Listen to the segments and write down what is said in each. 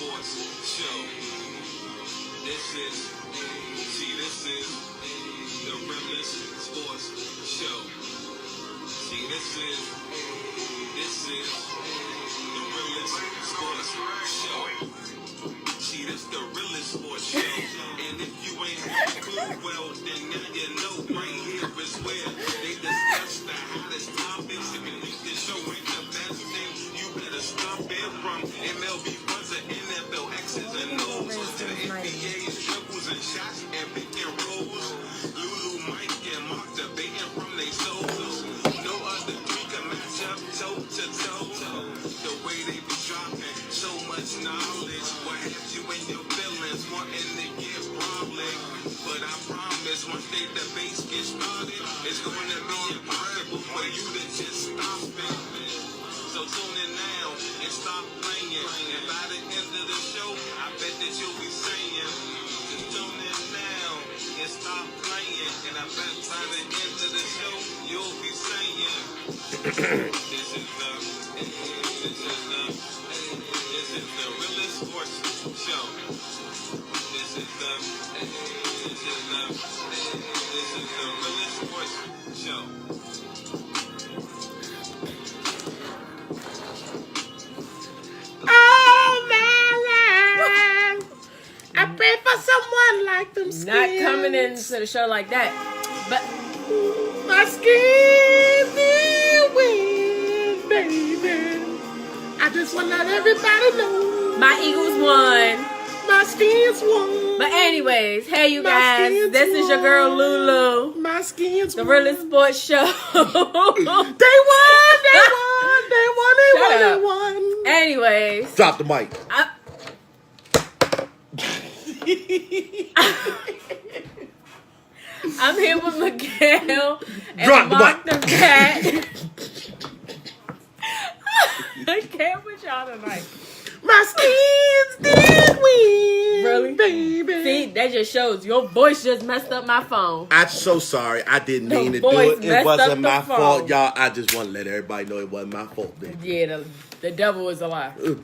Sports Show. This is the Realest Sports Show. This is the Realest Sports Show. This the Realest Sports Show. And if you ain't had a clue, well, then now you know right here is where they discuss the hottest topics. If you think this show ain't the best thing, you better stop it from MLB runs to NFL X's and O's to the NBA's dribbles and shots and pick and rolls. Lulu, Mike, and Mark debating from they souls. No other three can match up toe to toe. The way they be dropping so much knowledge, what have you in your feelings wanting to get public? But I promise once they debates get started, it's going to be impossible for you to just stop it. So tune in now and stop playing. And by the end of the show, I bet that you'll be saying, just tune in now and stop playing. And I bet by the end of the show, you'll be saying, this is the Realest Sports Show. This is the Realest Sports Show. I pray for someone like them skins. Not coming into the show like that. But my skin will win, baby. I just want to let everybody know. my Eagles won. My skins won. But anyways, hey you My guys. skins This is your girl won. Lulu. My skins The won. Realest Sports Show. They won. Anyways. Drop the mic. I'm here with Miguel and Drop the Mark mic. the Cat. I can't with y'all tonight. My skins did win. Really? Baby. See, that just shows your voice just messed up my phone. I'm so sorry. I didn't The mean to do voice it. messed It wasn't up the my phone. fault, y'all. I just want to let everybody know it wasn't my fault, baby. Yeah, the devil is a lie. The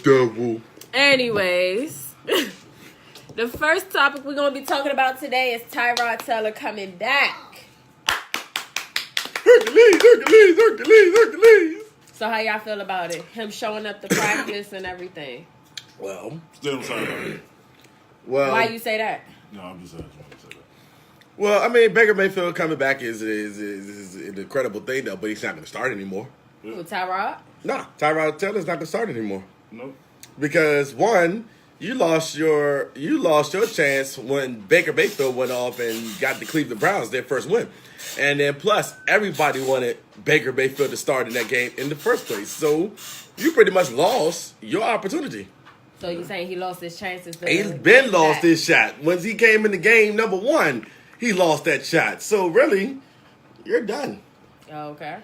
devil. Anyways, the first topic we're going to be talking about today is Tyrod Taylor coming back. Hercules. So how y'all feel about it? Him showing up to practice and everything. Well, Still sorry about it. Why you say that? No, I'm just saying. I just wanted to say that. well, I mean, Baker Mayfield coming back is an incredible thing, though, but he's not going to start anymore. With Tyrod? Nah, Tyrod Taylor's not going to start anymore. Nope. Because one, you lost your chance when Baker Mayfield went off and got the Cleveland Browns their first win, and then plus everybody wanted Baker Mayfield to start in that game in the first place. So you pretty much lost your opportunity. So you saying he lost his chances? To He's get been lost back. his shot. Once he came in the game, number one, he lost that shot. So really, you're done. Oh, okay.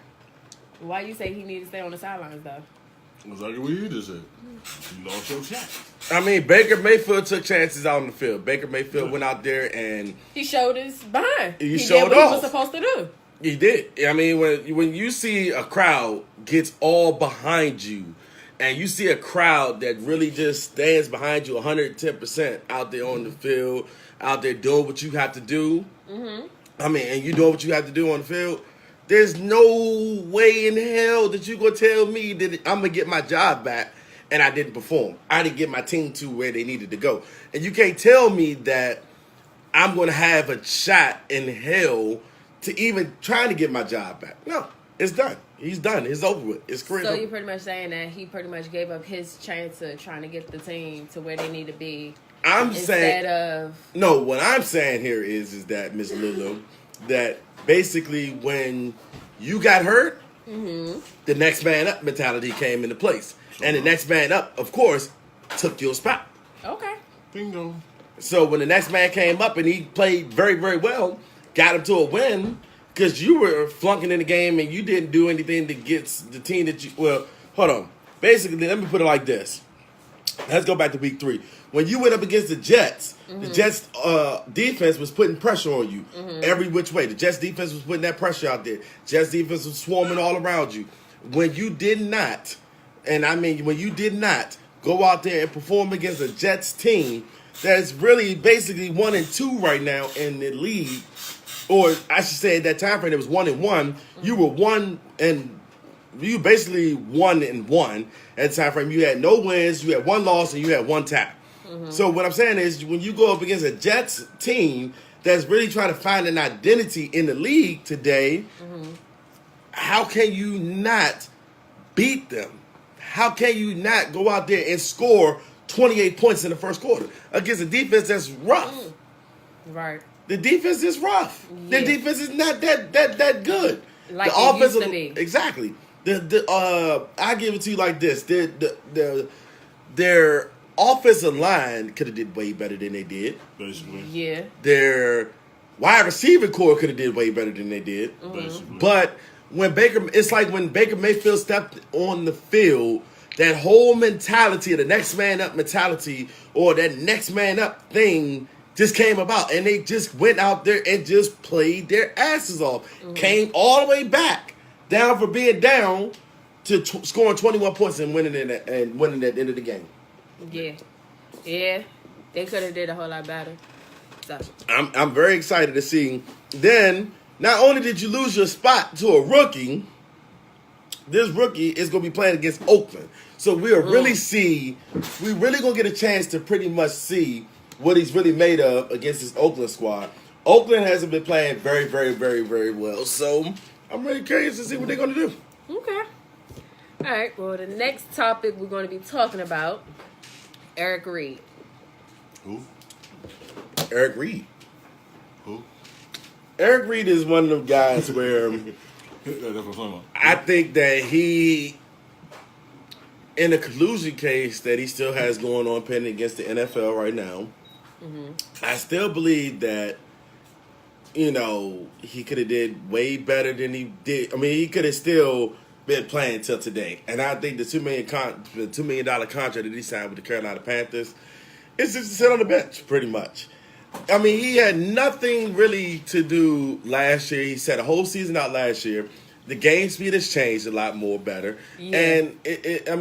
Why you say he need to stay on the sidelines though? Exactly what you just said. You lost your shot. I mean, Baker Mayfield took chances out on the field. Baker Mayfield went out there and He showed his behind. He did showed what he off. was supposed to do. he did. I mean, when you see a crowd gets all behind you, and you see a crowd that really just stands behind you 110% out there on the field, out there doing what you have to do. Mm-hmm. I mean, and you doing what you have to do on the field. There's no way in hell that you gonna tell me that I'm gonna get my job back and I didn't perform. I didn't get my team to where they needed to go. And you can't tell me that I'm gonna have a shot in hell to even trying to get my job back. No, it's done. He's done. It's over with. It's career. So you're pretty much saying that he pretty much gave up his chance of trying to get the team to where they need to be. I'm instead saying of no. What I'm saying here is that Miss Lulu, that basically when you got hurt, the next man up mentality came into place, and the next man up, of course, took your spot. okay. Bingo. So when the next man came up and he played very, very well, got him to a win, because you were flunking in the game and you didn't do anything to get the team that you... Well, hold on. Basically, let me put it like this. Let's go back to week 3. When you went up against the Jets, the Jets defense was putting pressure on you every which way. The Jets defense was putting that pressure out there. Jets defense was swarming all around you. When you did not, and I mean when you did not go out there and perform against a Jets team that's really basically 1-2 right now in the league, or I should say at that time frame it was 1-1. You were you basically 1-1 at the time frame. You had no wins, you had one loss, and you had one tap. So what I'm saying is, when you go up against a Jets team that's really trying to find an identity in the league today, how can you not beat them? How can you not go out there and score 28 points in the first quarter against a defense that's rough? Right. The defense is rough. Yeah. The defense is not that good. Like the it offensive, used to be. exactly. I give it to you like this: their offensive line could have did way better than they did. Basically. Yeah. Their wide receiver core could have did way better than they did. Basically. But it's like when Baker Mayfield stepped on the field, that whole mentality of the next man up mentality or that next man up thing just came about, and they just went out there and just played their asses off. Came all the way back down for being down to scoring 21 points and winning at the end of the game. Yeah. Yeah. They could have did a whole lot better. So. I'm very excited to see. Then, not only did you lose your spot to a rookie, this rookie is going to be playing against Oakland. So we're really going to get a chance to pretty much see what he's really made of against this Oakland squad. Oakland hasn't been playing very, very, very, very well. So I'm really curious to see what they're going to do. Okay. All right. Well, the next topic we're going to be talking about, Eric Reed. Who? Eric Reed. Who? Eric Reed is one of them guys where That's what I'm talking about. I think that he, in the collusion case that he still has going on pending against the NFL right now, I still believe that, he could have did way better than he did. I mean, he could have still been playing till today. And I think the $2 million contract that he signed with the Carolina Panthers is just to sit on the bench, pretty much. I mean, he had nothing really to do last year. He set a whole season out last year. The game speed has changed a lot more better. Yeah. And,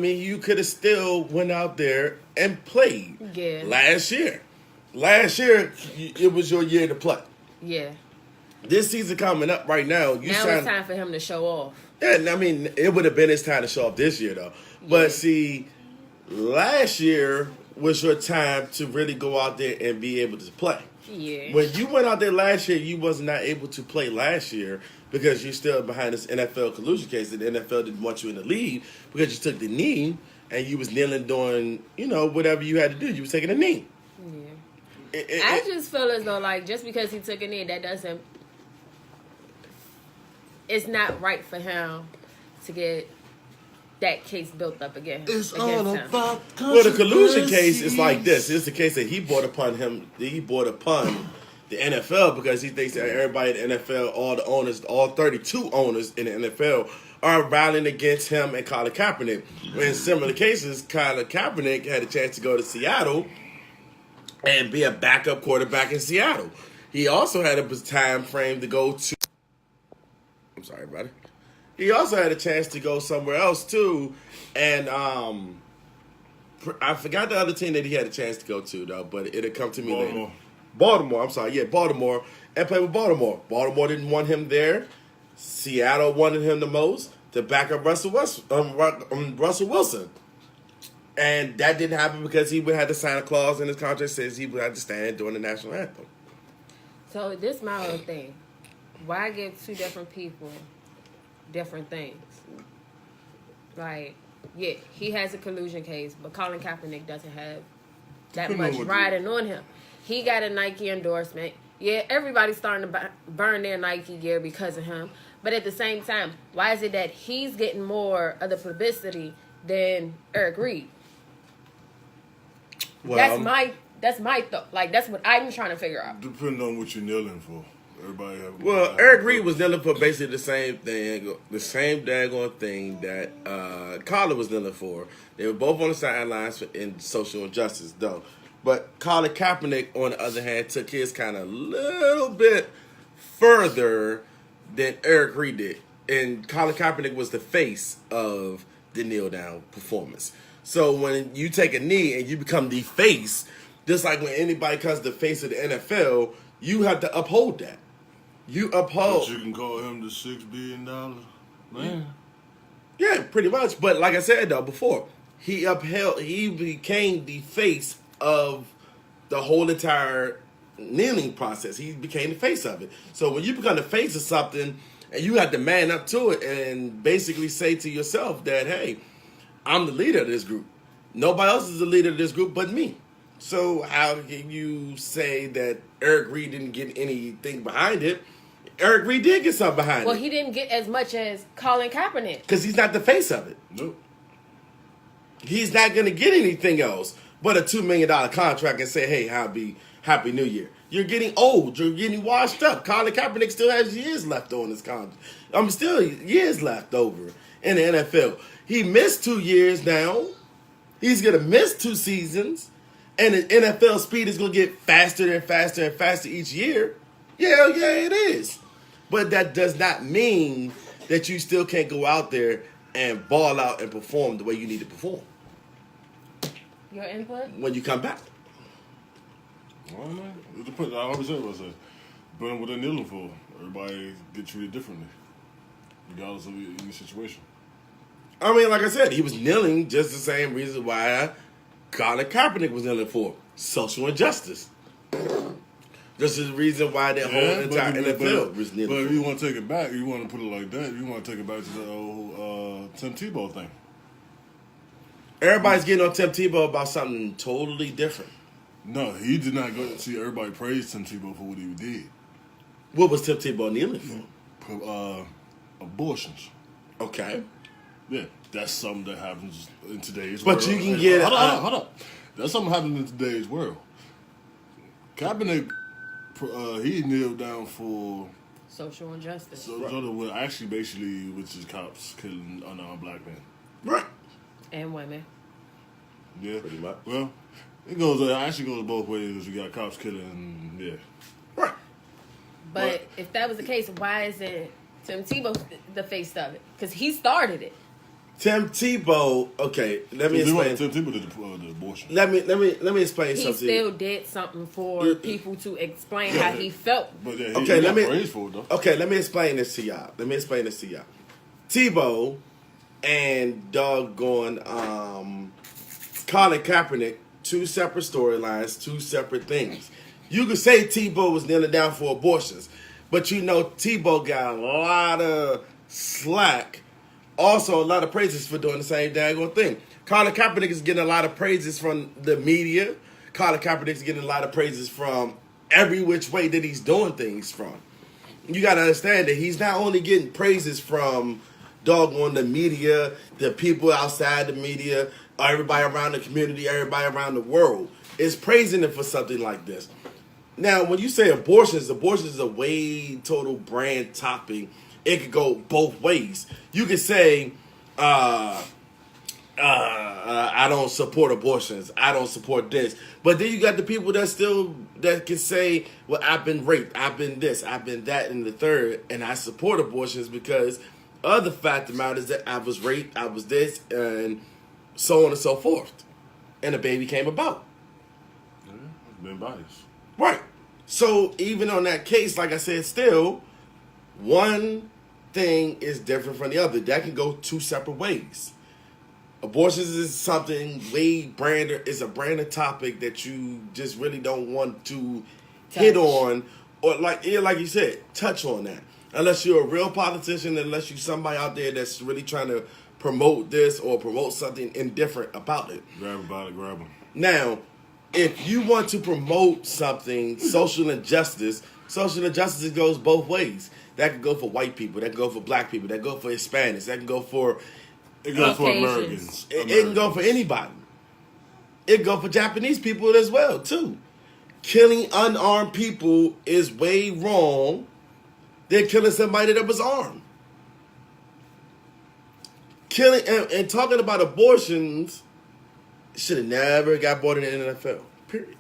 you could have still went out there and played last year. Last year, it was your year to play. Yeah. This season coming up right now, It's time for him to show off. Yeah, I mean, it would have been his time to show off this year, though. But see, last year was your time to really go out there and be able to play. Yeah. When you went out there last year, you was not able to play last year because you're still behind this NFL collusion case that the NFL didn't want you in the league because you took the knee and you was kneeling doing, whatever you had to do. You was taking a knee. Yeah. I just feel as though, just because he took a knee, that doesn't... It's not right for him to get that case built up again. It's all him. about Well, the collusion case is like this. It's the case that he brought upon the NFL because he thinks that everybody in the NFL, all the owners, all 32 owners in the NFL are rallying against him and Colin Kaepernick. In similar cases, Colin Kaepernick had a chance to go to Seattle and be a backup quarterback in Seattle. He also had a time frame to go to... I'm sorry, buddy. He also had a chance to go somewhere else, too. And I forgot the other team that he had a chance to go to, though, but it'll come to me later. Baltimore, I'm sorry. Yeah, Baltimore. And play with Baltimore. Baltimore didn't want him there. Seattle wanted him the most to back up Russell Wilson. And that didn't happen because he would have to sign a clause in his contract that says he would have to stand during the national anthem. So this is my whole thing. Why give two different people different things? He has a collusion case, but Colin Kaepernick doesn't have that much riding on him. He got a Nike endorsement. Yeah, everybody's starting to burn their Nike gear because of him. But at the same time, why is it that he's getting more of the publicity than Eric Reed? Well, that's my thought. That's what I'm trying to figure out. Depending on what you're kneeling for. Eric Reed was kneeling for basically the same thing, the same daggone thing that Colin was kneeling for. They were both on the sidelines in social injustice, though. But Colin Kaepernick, on the other hand, took his kind of little bit further than Eric Reed did. And Colin Kaepernick was the face of the kneel-down performance. So when you take a knee and you become the face, just like when anybody comes the face of the NFL, you have to uphold that. You uphold. But you can call him the $6 billion man. Yeah, pretty much. But like I said though before, he became the face of the whole entire kneeling process. He became the face of it. So when you become the face of something, and you have to man up to it and basically say to yourself that, hey, I'm the leader of this group. Nobody else is the leader of this group but me. So how can you say that Eric Reed didn't get anything behind it? Eric Reed did get something behind it. Well, he didn't get as much as Colin Kaepernick. Because he's not the face of it. Nope. He's not going to get anything else but a $2 million contract and say, hey, Happy New Year. You're getting old. You're getting washed up. Colin Kaepernick still has years left on his contract. Still years left over in the NFL. He missed 2 years now. He's going to miss 2 seasons. And the NFL speed is going to get faster and faster and faster each year. Yeah, it is. But that does not mean that you still can't go out there and ball out and perform the way you need to perform Your input? when you come back. Well, man, it depends. I always say what I say. Depending on what they're kneeling for. Everybody get treated differently, regardless of any situation. I mean, like I said, he was kneeling just the same reason why Colin Kaepernick was kneeling for social injustice. This is the reason why that whole entire NFL was kneeling But for. if you want to take it back, you want to put it like that, you want to take it back to the old Tim Tebow thing. Everybody's getting on Tim Tebow about something totally different. No, he did not go. See, everybody praised Tim Tebow for what he did. What was Tim Tebow kneeling for? Abortions. Okay. Yeah, that's something that happens in today's But world. you can get... Hold up. That's something happening in today's world. Kaepernick, he kneeled down for... Social injustice. So actually, basically, which is cops killing unarmed black men. Right. And women. Yeah. Pretty much. Well, it actually goes both ways because you got cops killing, yeah. Right. But if that was the case, why isn't Tim Tebow the face of it? Because he started it. Tim Tebow, okay, let me explain. Tim Tebow did the abortion. Let me explain He something. still did something for people to explain how he felt. But yeah, Okay, he let got me- praised for it, though. Okay, let me explain this to y'all. Tebow and doggone Colin Kaepernick, 2 separate storylines, 2 separate things. You could say Tebow was kneeling down for abortions, but you know Tebow got a lot of slack. Also, a lot of praises for doing the same daggone thing. Colin Kaepernick is getting a lot of praises from the media. Colin Kaepernick is getting a lot of praises from every which way that he's doing things from. You got to understand that he's not only getting praises from doggone the media, the people outside the media, everybody around the community, everybody around the world is praising him for something like this. Now, when you say abortions is a way total brand topic. It could go both ways. You could say, I don't support abortions. I don't support this. But then you got the people that can say, well, I've been raped. I've been this. I've been that and the third. And I support abortions because of the fact of the matter is that I was raped. I was this and so on and so forth. And a baby came about. Yeah, it's been biased. Right. So even on that case, like I said, still, one thing is different from the other. That can go 2 separate ways. Abortions is something way is a branded topic that you just really don't want to hit on or like you said, touch on that. Unless you're a real politician, unless you're somebody out there that's really trying to promote this or promote something indifferent about it. Grab about it, grab them. Now, if you want to promote something, social injustice goes both ways. That can go for white people. That can go for black people. That can go for Hispanics. That can go for... It goes for Caucasians. Americans. It can go for anybody. It can go for Japanese people as well, too. Killing unarmed people is way wrong than killing somebody that was armed. Killing and talking about abortions should have never got brought in the NFL. Period.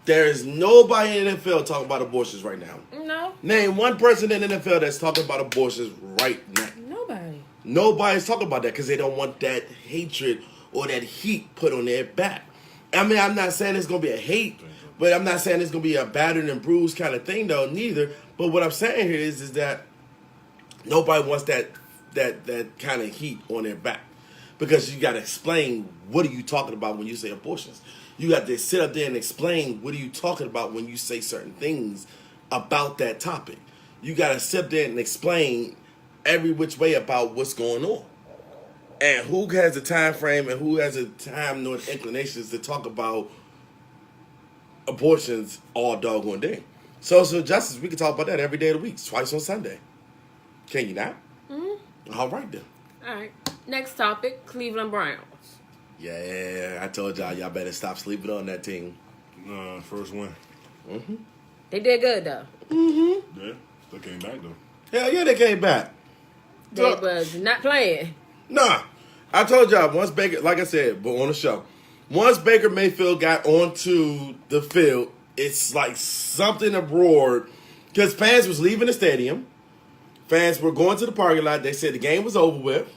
There is nobody in the NFL talking about abortions right now. No, Name one person in the NFL that's talking about abortions right now. nobody. Nobody's talking about that because they don't want that hatred or that heat put on their back. I mean, I'm not saying it's going to be a hate, but I'm not saying it's going to be a battered and bruised kind of thing, though, neither. But what I'm saying here is that nobody wants that kind of heat on their back, because you got to explain what are you talking about when you say abortions. You got to sit up there and explain what are you talking about when you say certain things about that topic. You got to sit there and explain every which way about what's going on. And who has a time frame and who has a time nor inclinations to talk about abortions all doggone day. Social justice, we can talk about that every day of the week, twice on Sunday. Can you not? Mm-hmm. All right, then. All right. Next topic, Cleveland Browns. Yeah, I told y'all better stop sleeping on that team. First win. Mm-hmm. They did good, though. Mm-hmm. Yeah, they came back, though. Hell yeah, they came back. They was not playing. Nah, I told y'all, once Baker, like I said, but on the show, once Baker Mayfield got onto the field, it's like something abroad, because fans was leaving the stadium. Fans were going to the parking lot. They said the game was over with.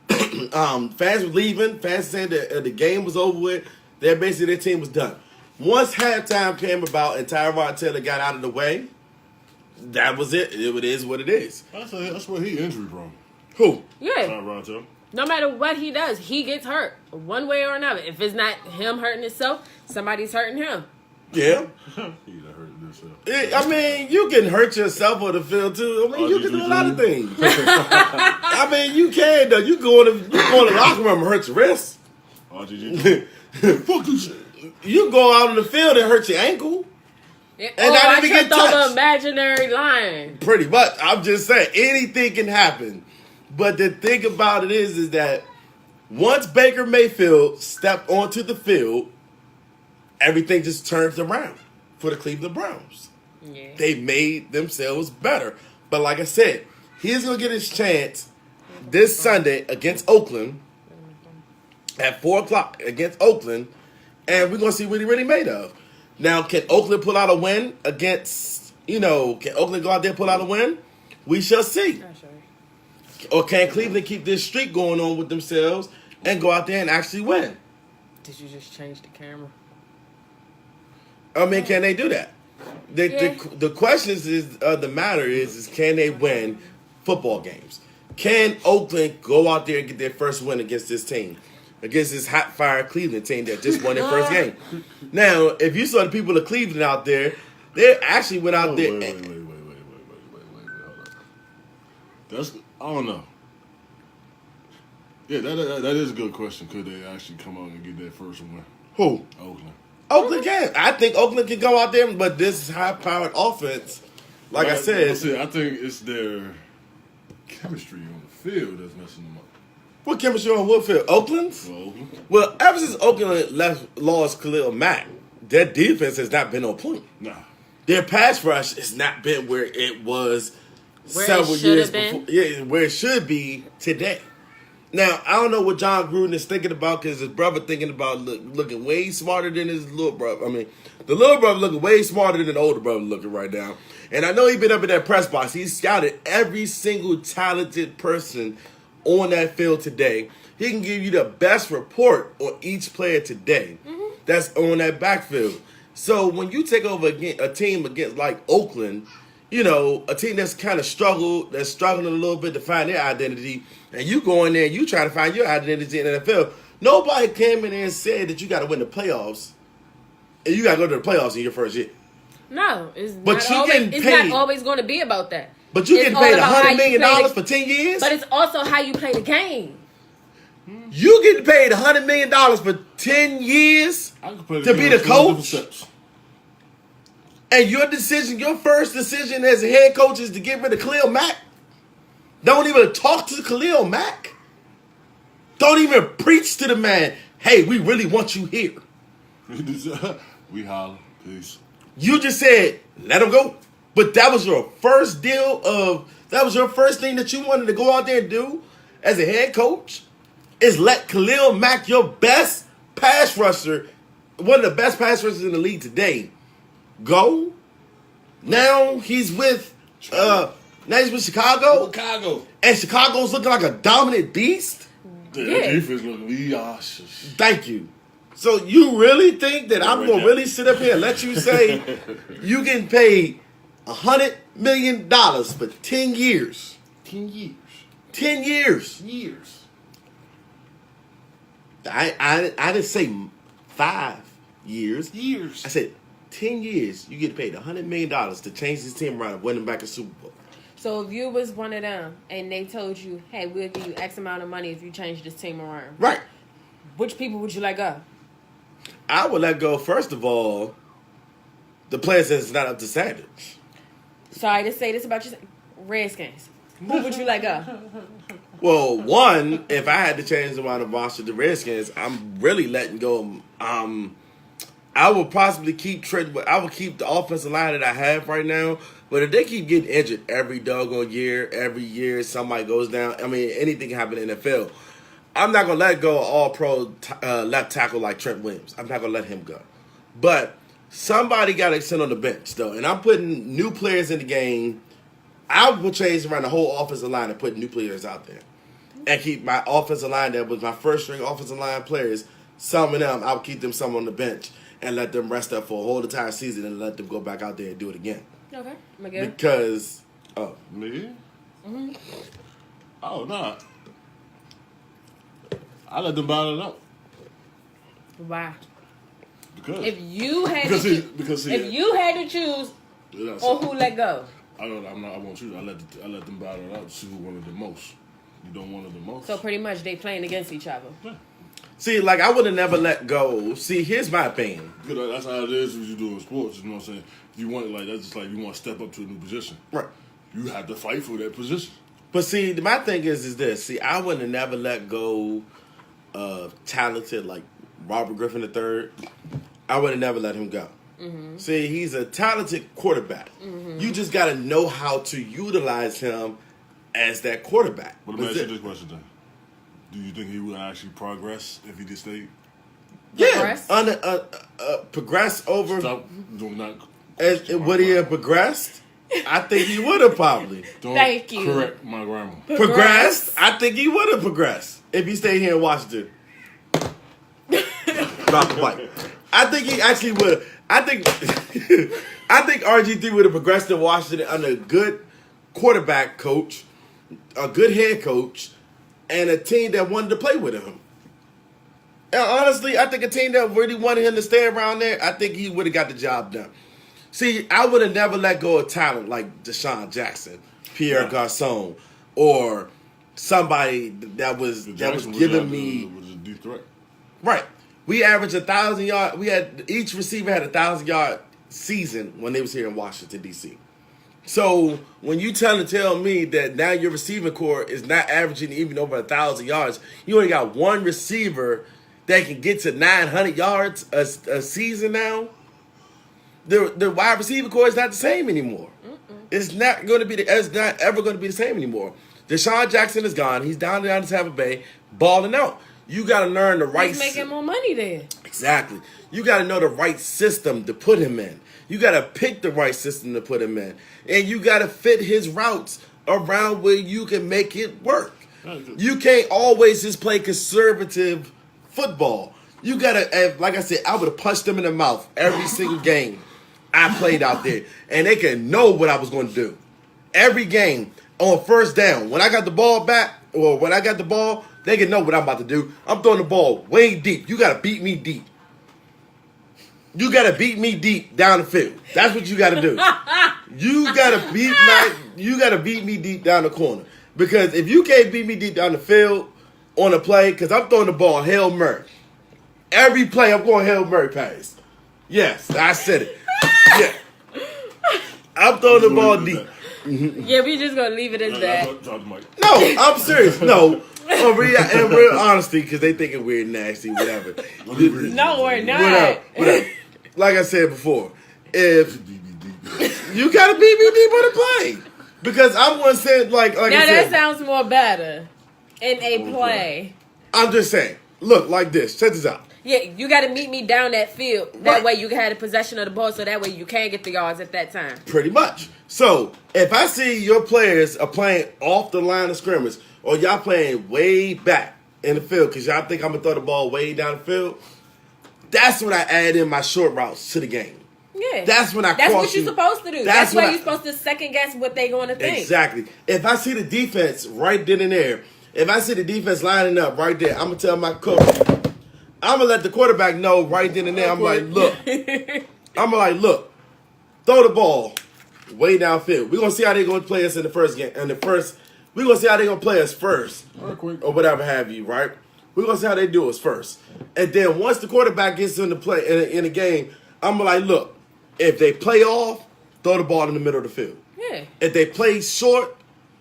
Fans were leaving. Fans said that the game was over with. That basically their team was done. Once halftime came about and Tyrod Taylor got out of the way, that was it. It is what it is. That's where he injury prone. Who? Yeah. Tyrod Taylor. No matter what he does, he gets hurt one way or another. If it's not him hurting himself, somebody's hurting him. Yeah. He done hurt himself. I mean, you can hurt yourself on the field too. I mean, you can do a lot of things. I mean, you can though. You go in the locker room and hurt your wrist. RGG. Fuck this shit. You go out on the field and hurt your ankle. And not I even tripped get over touched. an imaginary line. Pretty much. I'm just saying, anything can happen. But the thing about it is that once Baker Mayfield stepped onto the field, everything just turns around for the Cleveland Browns. Yeah. They made themselves better. But like I said, he's going to get his chance this Sunday against Oakland at 4 o'clock against Oakland, and we're going to see what he really made of. Now, can Oakland pull out a win against, can Oakland go out there and pull out a win? We shall see. Not sure. Or can Cleveland keep this streak going on with themselves and go out there and actually win? Did you just change the camera? I mean, can they do that? The questions is the matter is can they win football games? Can Oakland go out there and get their first win against this team? Against this hot fire Cleveland team that just won their first game. Now, if you saw the people of Cleveland out there, they actually went out there. Wait, hold on. That's, I don't know. Yeah, that is a good question. Could they actually come out and get that first win? Who? Oakland. Oakland can. I think Oakland can go out there, but this high-powered offense, like I said. I think it's their chemistry on the field that's messing them up. What chemistry on Woodfield? Oakland's? Well, Oakland. Well, ever since Oakland lost Khalil Mack, their defense has not been on point. Nah. Their pass rush has not been where it was Where several it should years have been? before. Yeah, where it should be today. Now, I don't know what John Gruden is thinking about, because his brother thinking about looking way smarter than his little brother. I mean, the little brother looking way smarter than the older brother looking right now. And I know he's been up in that press box. He scouted every single talented person on that field today. He can give you the best report on each player today that's on that backfield. So when you take over a team against like Oakland, a team that's kind of that's struggling a little bit to find their identity, and you go in there and you try to find your identity in the NFL, nobody came in there and said that you got to win the playoffs, and you got to go to the playoffs in your first year. No, it's But not you always, getting it's paid. not always going to be about that. But you It's getting all paid about how $100 you million play for 10 years? But it's also how you play the game. You getting paid $100 million for 10 years I could play to be the game 20 coach? different steps. And your first decision as a head coach is to get rid of Khalil Mack? Don't even talk to Khalil Mack? Don't even preach to the man, hey, we really want you here. We holler. Peace. You just said, let him go. But that was your first that was your first thing that you wanted to go out there and do as a head coach? Is let Khalil Mack, your best pass rusher, one of the best pass rushers in the league today, go? Now he's with Chicago. Chicago. And Chicago's looking like a dominant beast? Yeah. defense look Thank you. So you really think that I'm gonna really sit up here and let you say you getting paid $100 million for 10 years? 10 years. 10 years. Years. I didn't say 5 years. Years. I said 10 years. You get paid $100 million to change this team around and win them back a Super Bowl. So if you was one of them and they told you, hey, we'll give you X amount of money if you change this team around, Right. which people would you let go? I would let go, first of all, the players that's not up to standards. Sorry to say this about you, Redskins. Who would you let go? Well, one, if I had to change around the roster of the Redskins, I'm really letting go. I will possibly keep Trent. I will keep the offensive line that I have right now. But if they keep getting injured every doggone year, every year somebody goes down. I mean, anything can happen in the NFL. I'm not gonna let go of all-pro left tackle like Trent Williams. I'm not gonna let him go. But somebody got to sit on the bench though, and I'm putting new players in the game. I will change around the whole offensive line and put new players out there, and keep my offensive line that was my first string offensive line players. Some of them, I'll keep them some on the bench and let them rest up for a whole entire season and let them go back out there and do it again. Okay, Miguel. Because, Me? Oh, nah. I let them battle it out. Why? Because If you had because to he, choo- because he, if you had to choose on who let go, I won't choose. I let them battle it out to see who wanted the most. You don't want it the most. so pretty much they playing against each other. see, like, I would have never let go. See, here's my opinion. Because that's how it is when you do in sports. You know what I'm saying? If you want it like that's just like you want to step up to a new position. Right. You have to fight for that position. But see, my thing is this. See, I would have never let go of talented, like, Robert Griffin III. I would have never let him go. Mm-hmm. See, he's a talented quarterback. Mm-hmm. You just got to know how to utilize him as that quarterback. But let me ask you this question then. Do you think he would actually progress if he just stayed? Yeah, Progress? progress over. Stop doing that. Would he have progressed? I think he would have probably Don't Thank you. correct my grandma. progressed. I think he would have progressed if he stayed here in Washington. Drop the mic. I think he actually would. I think RG3 would have progressed in Washington under a good quarterback coach, a good head coach, and a team that wanted to play with him. And honestly, I think a team that really wanted him to stay around there, I think he would have got the job done. See, I would have never let go of talent like Deshaun Jackson, Pierre Garçon, or somebody that was giving me was a deep threat. right. We averaged 1,000 yards. We had each receiver had 1,000-yard season when they was here in Washington D.C. So when you tell me that now your receiving core is not averaging even over 1,000 yards, you only got one receiver that can get to 900 yards a season now. The wide receiver core is not the same anymore. It's not going to be. It's not ever going to be the same anymore. Deshaun Jackson is gone. He's down in Tampa Bay, balling out. You got to learn the right. He's making more money there. Exactly. You got to know the right system to put him in. You got to pick the right system to put him in, and you got to fit his routes around where you can make it work. You can't always just play conservative football. You got to, like I said, I would have punched them in the mouth every single game I played out there, and they can know what I was going to do. Every game on first down, when I got the ball back, or when I got the ball, they can know what I'm about to do. I'm throwing the ball way deep. You got to beat me deep. You got to beat me deep down the field. That's what you got to do. You got to beat me deep down the corner. Because if you can't beat me deep down the field on a play, because I'm throwing the ball Hail Mary. Every play I'm going Hail Mary pass. Yes, I said it. Yeah. I'm throwing the ball deep. Yeah, we just gonna leave it as that. Drop the mic. No, I'm serious. No. In real honesty, because they thinking we're nasty, whatever. No, we're not. Whatever. Like I said before, if you gotta beat me deep on the play, because I'm one saying like Now I that said, sounds more better in a play. I'm just saying. Look, like this. Check this out. Yeah, you got to meet me down that field. That way you can have the possession of the ball, so that way you can get the yards at that time. Pretty much. So if I see your players are playing off the line of scrimmage, or y'all playing way back, in the field because y'all think I'm going to throw the ball way down the field, that's when I add in my short routes to the game. Yeah. That's when I That's cross what you're you. supposed to do. That's That's why when you're supposed to second guess what they're going to think. Exactly. If I see the defense right then and there, if I see the defense lining up right there, I'm going to tell my coach, I'm going to let the quarterback know right then and there. I'm like, look, throw the ball way downfield. We're going to see how they're going to play us in the first game. We're going to see how they're going to play us first or whatever have you, right? We're going to see how they do us first. And then once the quarterback gets in the play in the game, I'm like, look, if they play off, throw the ball in the middle of the field. Yeah. If they play short,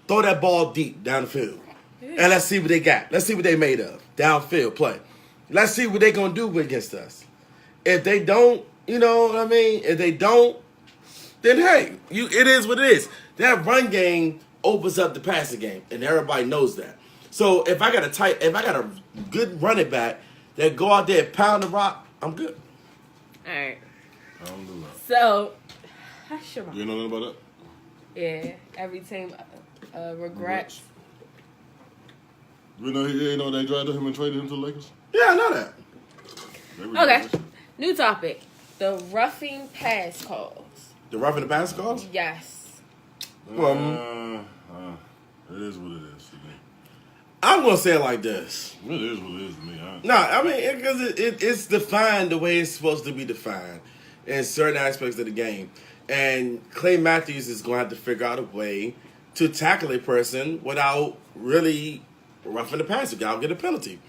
throw that ball deep down the field. Yeah. And let's see what they got. Let's see what they made of. Downfield play. Let's see what they're going to do against us. If they don't, you know what I mean? If they don't, then hey, it is what it is. That run game opens up the passing game, and everybody knows that. So if I got a good running back that go out there and pound the rock, I'm good. All right. I don't do that. So, You know nothing about that? yeah, every team regrets. You know they drafted him and traded him to the Lakers? Yeah, I know that. Okay, new topic. The roughing pass calls. The roughing the pass calls? Yes. Well, it is what it is to me. I'm going to say it like this. It is what it is to me. Because it's defined the way it's supposed to be defined in certain aspects of the game. And Clay Matthews is going to have to figure out a way to tackle a person without really roughing the passer. I'll get a penalty.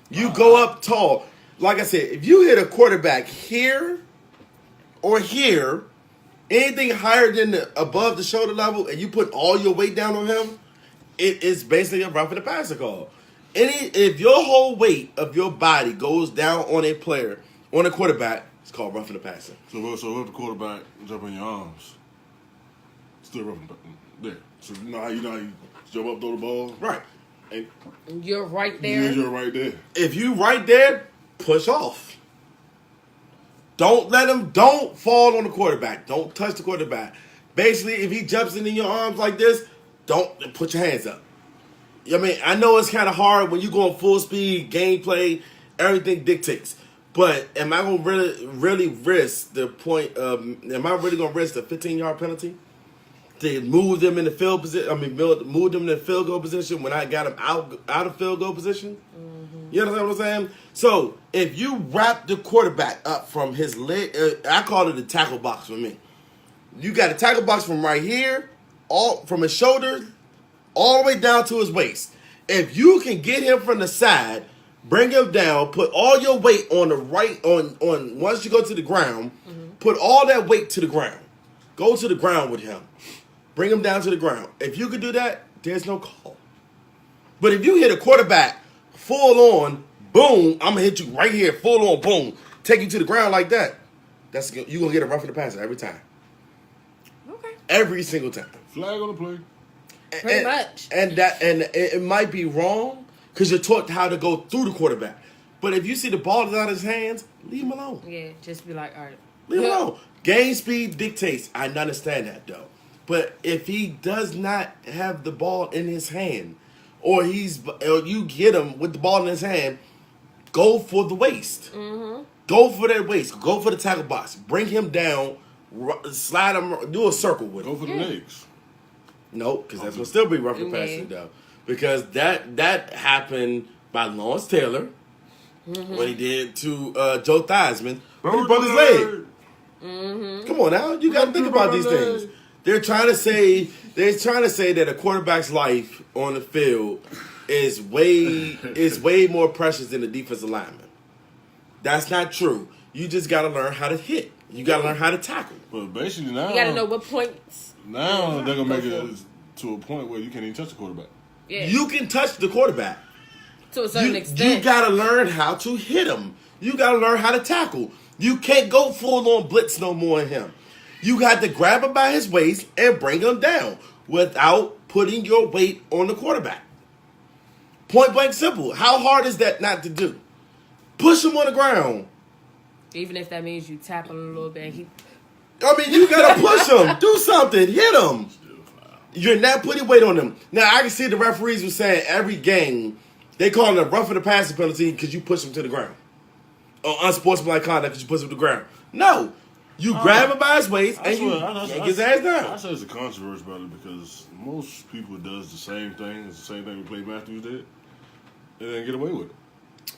You go up tall. Like I said, if you hit a quarterback here or here, anything higher than above the shoulder level, and you put all your weight down on him, it is basically a roughing the passer call. If your whole weight of your body goes down on a player, on a quarterback, it's called roughing the passer. So if the quarterback jump in your arms, still roughing there. So you know how you jump up, throw the ball? Right. And you're right there. You're right there. If you right there, push off. Don't fall on the quarterback. Don't touch the quarterback. Basically, if he jumps in your arms like this, don't put your hands up. I mean, I know it's kind of hard when you go on full speed, gameplay, everything dictates. But am I going to really risk the point of, am I really going to risk the 15-yard penalty? To move them in the field position, move them in the field goal position when I got them out of field goal position? Mm-hmm. You understand what I'm saying? So, if you wrap the quarterback up from his leg, I call it a tackle box for me. You got a tackle box from right here, all from his shoulder, all the way down to his waist. If you can get him from the side, bring him down, put all your weight on the right, on once you go to the ground, put all that weight to the ground. Go to the ground with him. Bring him down to the ground. If you could do that, there's no call. But if you hit a quarterback full on, boom, I'm going to hit you right here, full on, boom, take you to the ground like that, you're going to get a roughing the passer every time. Okay. Every single time. Flag on the play. Pretty much. And it might be wrong because you're taught how to go through the quarterback. But if you see the ball is out of his hands, leave him alone. Yeah, just be like, all right. Leave him alone. Game speed dictates. I understand that, though. But if he does not have the ball in his hand, or you get him with the ball in his hand, go for the waist. Mm-hmm. Go for that waist. Go for the tackle box. Bring him down. Slide him. Do a circle with him. Go for the legs. No, because that's going to still be roughing passing, though. Because that happened by Lawrence Taylor when he did to Joe Theismann when he broke his leg. Mm-hmm. Come on now, you got to think about these things. They're trying to say that a quarterback's life on the field is way more precious than the defensive lineman. That's not true. You just got to learn how to hit. You got to learn how to tackle. But basically now, You got to know what points. Now they're gonna make it to a point where you can't even touch the quarterback. Yeah. You can touch the quarterback. To a certain extent. You got to learn how to hit him. You got to learn how to tackle. You can't go full on blitz no more in him. You got to grab him by his waist and bring him down without putting your weight on the quarterback. Point blank simple. How hard is that not to do? Push him on the ground. Even if that means you tap him a little bit. You got to push him. Do something. Hit him. You're not putting weight on him. Now, I can see the referees were saying every game They call it a roughing the passer penalty because you push him to the ground. Or unsportsmanlike conduct because you push him to the ground. No. You grab him by his waist and you yank his ass I down. say it's a controversy about it because most people does the same thing. It's the same thing Clay Matthews did. And then get away with it.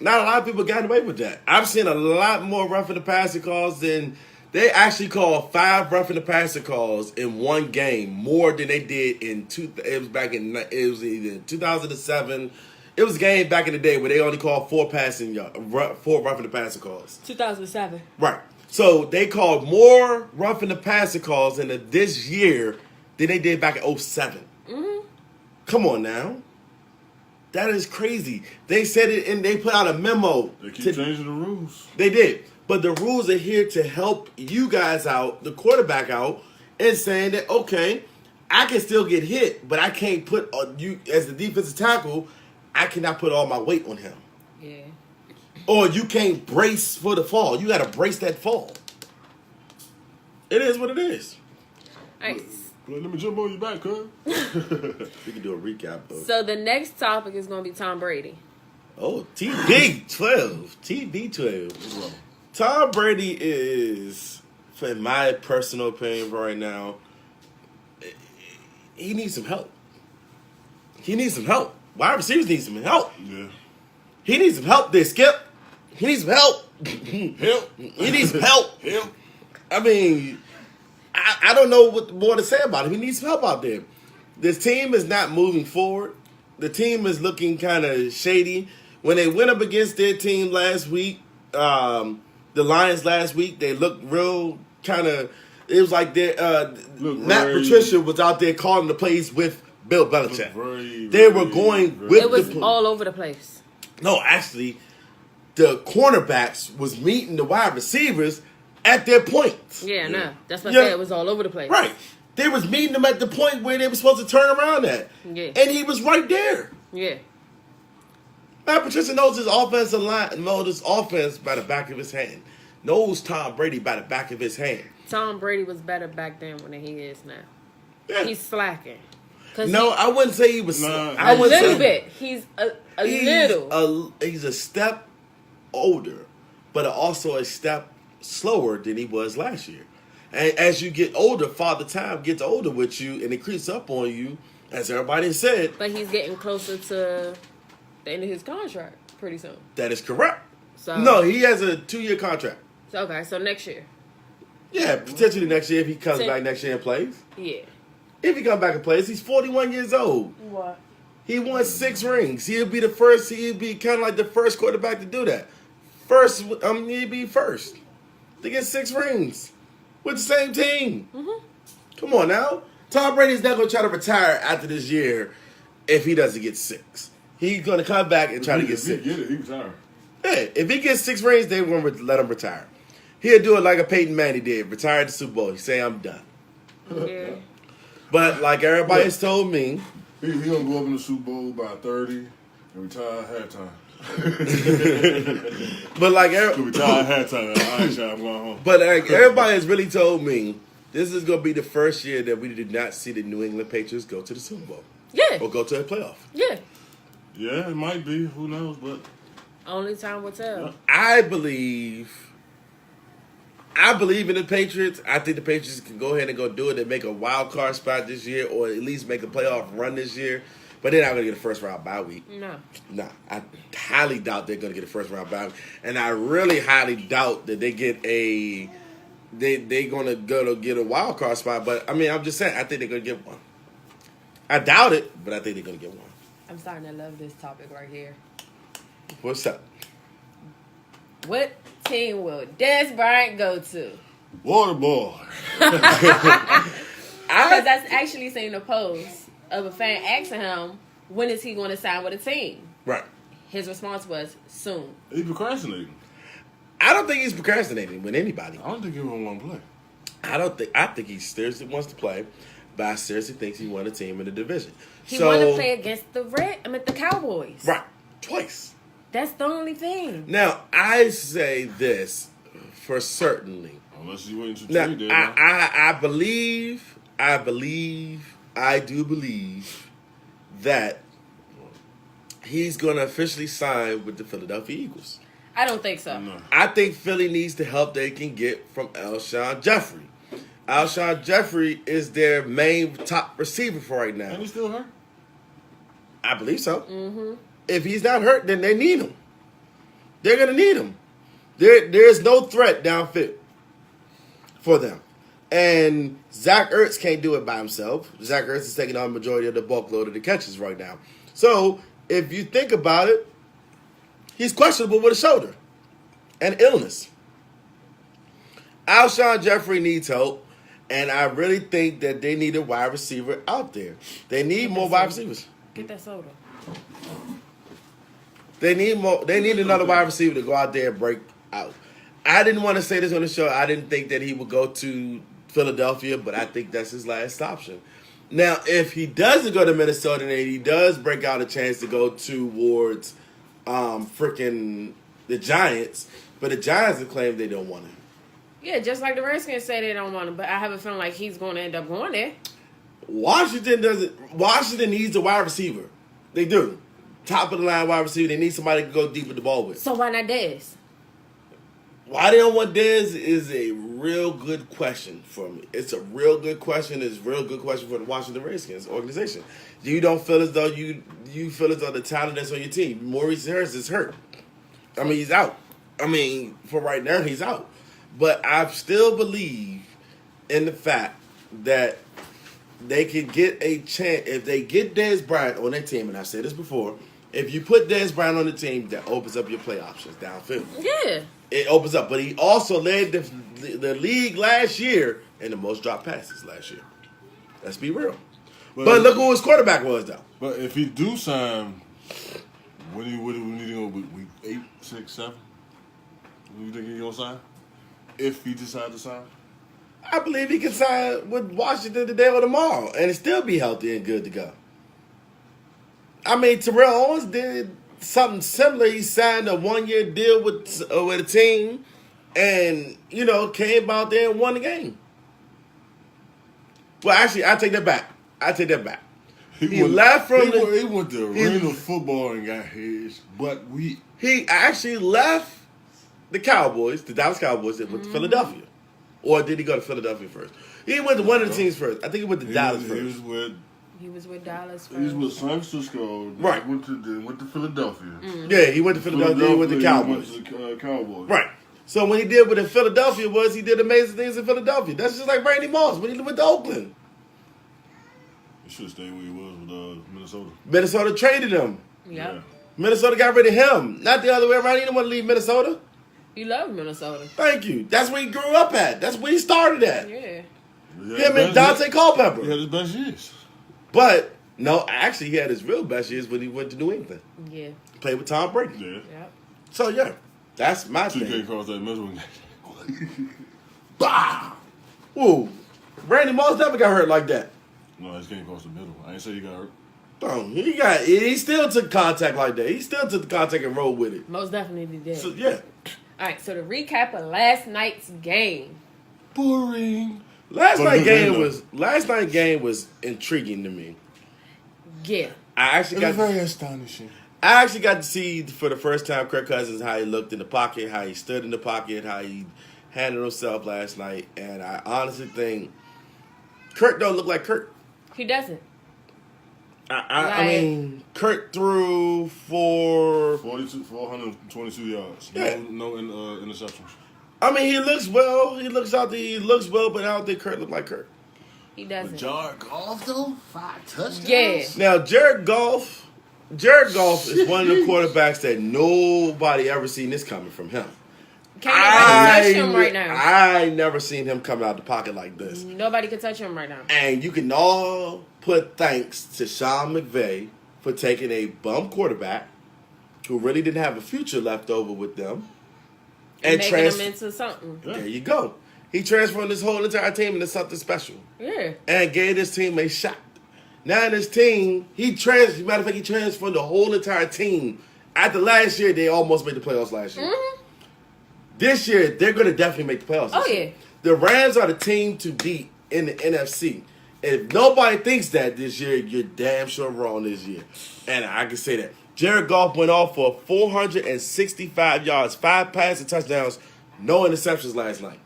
Not a lot of people got away with that. I've seen a lot more roughing the passer calls than they actually called 5 roughing the passer calls in one game more than they did in it was either 2007. It was a game back in the day where they only called 4 roughing the passer calls. 2007. Right. So they called more roughing the passer calls in this year than they did back in 07. Mm-hmm. Come on now. That is crazy. They said it and they put out a memo. They keep changing the rules. They did. But the rules are here to help you guys out, the quarterback out, and saying that, okay, I can still get hit, but I can't put you as the defensive tackle, I cannot put all my weight on him. Yeah. Or you can't brace for the fall. You got to brace that fall. It is what it is. Nice. Let me jump on your back, cuz. We can do a recap. So the next topic is going to be Tom Brady. Oh, TB12. TB12. Tom Brady is, in my personal opinion right now, he needs some help. He needs some help. Wide receivers need some help. Yeah. He needs some help there, Skip. He needs some help. Help. He needs some help. Help. I mean, I don't know what more to say about him. He needs some help out there. This team is not moving forward. The team is looking kind of shady. When they went up against their team last week, the Lions last week, they looked real kind of. It was like Matt Patricia was out there calling the plays with Bill Belichick. They were going with It was all over the place. No, actually, the cornerbacks was meeting the wide receivers at their points. Yeah, no. That's what I said. It was all over the place. Right. They was meeting them at the point where they were supposed to turn around at. Yeah. And he was right there. Yeah. Matt Patricia knows his offensive line, knows his offense by the back of his hand. Knows Tom Brady by the back of his hand. Tom Brady was better back then than he is now. Yeah. He's slacking. No, I wouldn't say he was. Nah. I A wouldn't little say- bit. He's a little. He's a step older, but also a step slower than he was last year. And as you get older, Father Time gets older with you and it creeps up on you, as everybody said. But he's getting closer to the end of his contract pretty soon. That is correct. So No, he has a 2-year contract. Okay, so next year. Yeah, potentially next year if he comes So- back next year and plays. Yeah. If he comes back and plays, he's 41 years old. What? He won 6 rings. He'd be kind of like the first quarterback to do that. He'd be first to get 6 rings with the same team. Mm-hmm. Come on now. Tom Brady's not going to try to retire after this year if he doesn't get 6. He's going to come back and try to get If he 6. get it, he retired. Yeah, if he gets 6 rings, they won't let him retire. He'll do it like a Peyton Manning did. Retire at the Super Bowl. He say, I'm done. Yeah. But like everybody's told me, He gonna go up in the Super Bowl by 30 and retire at halftime. but like He'll retire at halftime. All right, y'all, I'm going home. But everybody has really told me this is going to be the first year that we did not see the New England Patriots go to the Super Bowl Yeah. or go to a playoff. Yeah. Yeah, it might be. Who knows? But Only time will tell. I believe in the Patriots. I think the Patriots can go ahead and go do it and make a wild card spot this year or at least make a playoff run this year. But they're not going to get a first round bye week. No. Nah, I highly doubt they're going to get a first round bye week. And I really highly doubt that they get they're going to go to get a wild card spot. But I mean, I'm just saying, I think they're going to get one. I doubt it, but I think they're going to get one. I'm starting to love this topic right here. What's up? What team will Des Bryant go to? water boy. Because that's actually seen a post of a fan asking him, when is he going to sign with a team? Right. His response was, soon. He procrastinating. I don't think he's procrastinating with anybody. I don't think he don't want to play. I think he seriously wants to play, but I seriously think he won a team in the division. He want to play against the Cowboys. Right. Twice. That's the only thing. Now, I say this for certainly. Unless you waiting to Now, trade there. I do believe that he's going to officially sign with the Philadelphia Eagles. I don't think so. No. I think Philly needs the help they can get from Alshon Jeffrey. Alshon Jeffrey is their main top receiver for right now. And he still hurt? I believe so. Mm-hmm. If he's not hurt, then they need him. They're going to need him. There's no threat downfield for them. And Zach Ertz can't do it by himself. Zach Ertz is taking on the majority of the bulk load of the catches right now. So, if you think about it, he's questionable with a shoulder and illness. Alshon Jeffrey needs help, and I really think that they need a wide receiver out there. They need more wide receivers. Get that soda. They need more. They need another wide receiver to go out there and break out. I didn't want to say this on the show. I didn't think that he would go to Philadelphia, but I think that's his last option. Now, if he doesn't go to Minnesota and he does break out a chance to go towards freaking the Giants, but the Giants have claimed they don't want him. Yeah, just like the Redskins say they don't want him, but I have a feeling like he's going to end up going there. Washington needs a wide receiver. They do. Top of the line wide receiver. They need somebody to go deep with the ball with. So why not Dez? Why they don't want Dez is a real good question for me. It's a real good question. It's a real good question for the Washington Redskins organization. You don't feel as though you feel as though the talent that's on your team. Maurice Harris is hurt. I mean, he's out. I mean, for right now, he's out. But I still believe in the fact that they can get a chance if they get Dez Bryant on their team. And I've said this before. If you put Dez Bryant on the team, that opens up your play options downfield. Yeah. It opens up. But he also led the league last year in the most dropped passes last year. Let's be real. But look who his quarterback was, though. But if he do sign, when do we need to go? Week 8, 6, 7? When do you think he's going to sign? If he decides to sign? I believe he can sign with Washington today or tomorrow and still be healthy and good to go. I mean, Terrell Owens did something similar. He signed a 1-year deal with a team and, came out there and won the game. Well, actually, I take that back. He left from He went to arena football and got his butt weak. He actually left the Cowboys, the Dallas Cowboys, and went to Philadelphia. Or did he go to Philadelphia first? He went to one of the teams first. I think he went to Dallas first. He was with Dallas first. He was with San Francisco. Right. Went to Philadelphia. Yeah, he went to Philadelphia. He went to Cowboys. He went to the Cowboys. Right. So what he did with Philadelphia was he did amazing things in Philadelphia. That's just like Randy Moss when he went to Oakland. He should have stayed where he was with Minnesota. Minnesota traded him. Yep. Yeah. Minnesota got rid of him. Not the other way around. He didn't want to leave Minnesota. You love Minnesota. Thank you. That's where he grew up at. That's where he started at. Yeah. Him and Dante Culpepper. He had his best years. But, no, actually, he had his real best years when he went to New England. Yeah. Played with Tom Brady. Yeah. Yep. So, yeah, that's my TK thing. crossed that middle. Bah! Ooh. Randy Moss never got hurt like that. No, he came across the middle. I ain't say he got hurt. He still took contact like that. He still took the contact and rolled with it. Most definitely did. So, yeah. All right, so the recap of last night's game. Boring. Last night game was intriguing to me. Yeah. I It was very astonishing. actually got to see for the first time Kirk Cousins, how he looked in the pocket, how he stood in the pocket, how he handled himself last night, and I honestly think Kirk don't look like Kirk. He doesn't. I mean, Kirk threw for 422 yards. Yeah. No interceptions. I mean, he looks well. He looks well, but I don't think Kirk look like Kirk. He doesn't. Jared Goff, though? 5 touchdowns? Yeah. Now, Jared Goff is one of the quarterbacks that nobody ever seen this coming from him. Can't nobody touch him right now. I never seen him come out the pocket like this. Nobody can touch him right now. And you can all put thanks to Sean McVay for taking a bum quarterback who really didn't have a future left over with them and making him into something. There you go. He transformed this whole entire team into something special. Yeah. And gave this team a shot. Now in this team, matter of fact, he transformed the whole entire team. After last year, they almost made the playoffs last year. Mm-hmm. This year, they're going to definitely make the playoffs. Oh, this year. yeah. The Rams are the team to beat in the NFC. If nobody thinks that this year, you're damn sure wrong this year. And I can say that. Jared Goff went off for 465 yards, 5 passing touchdowns, no interceptions last night.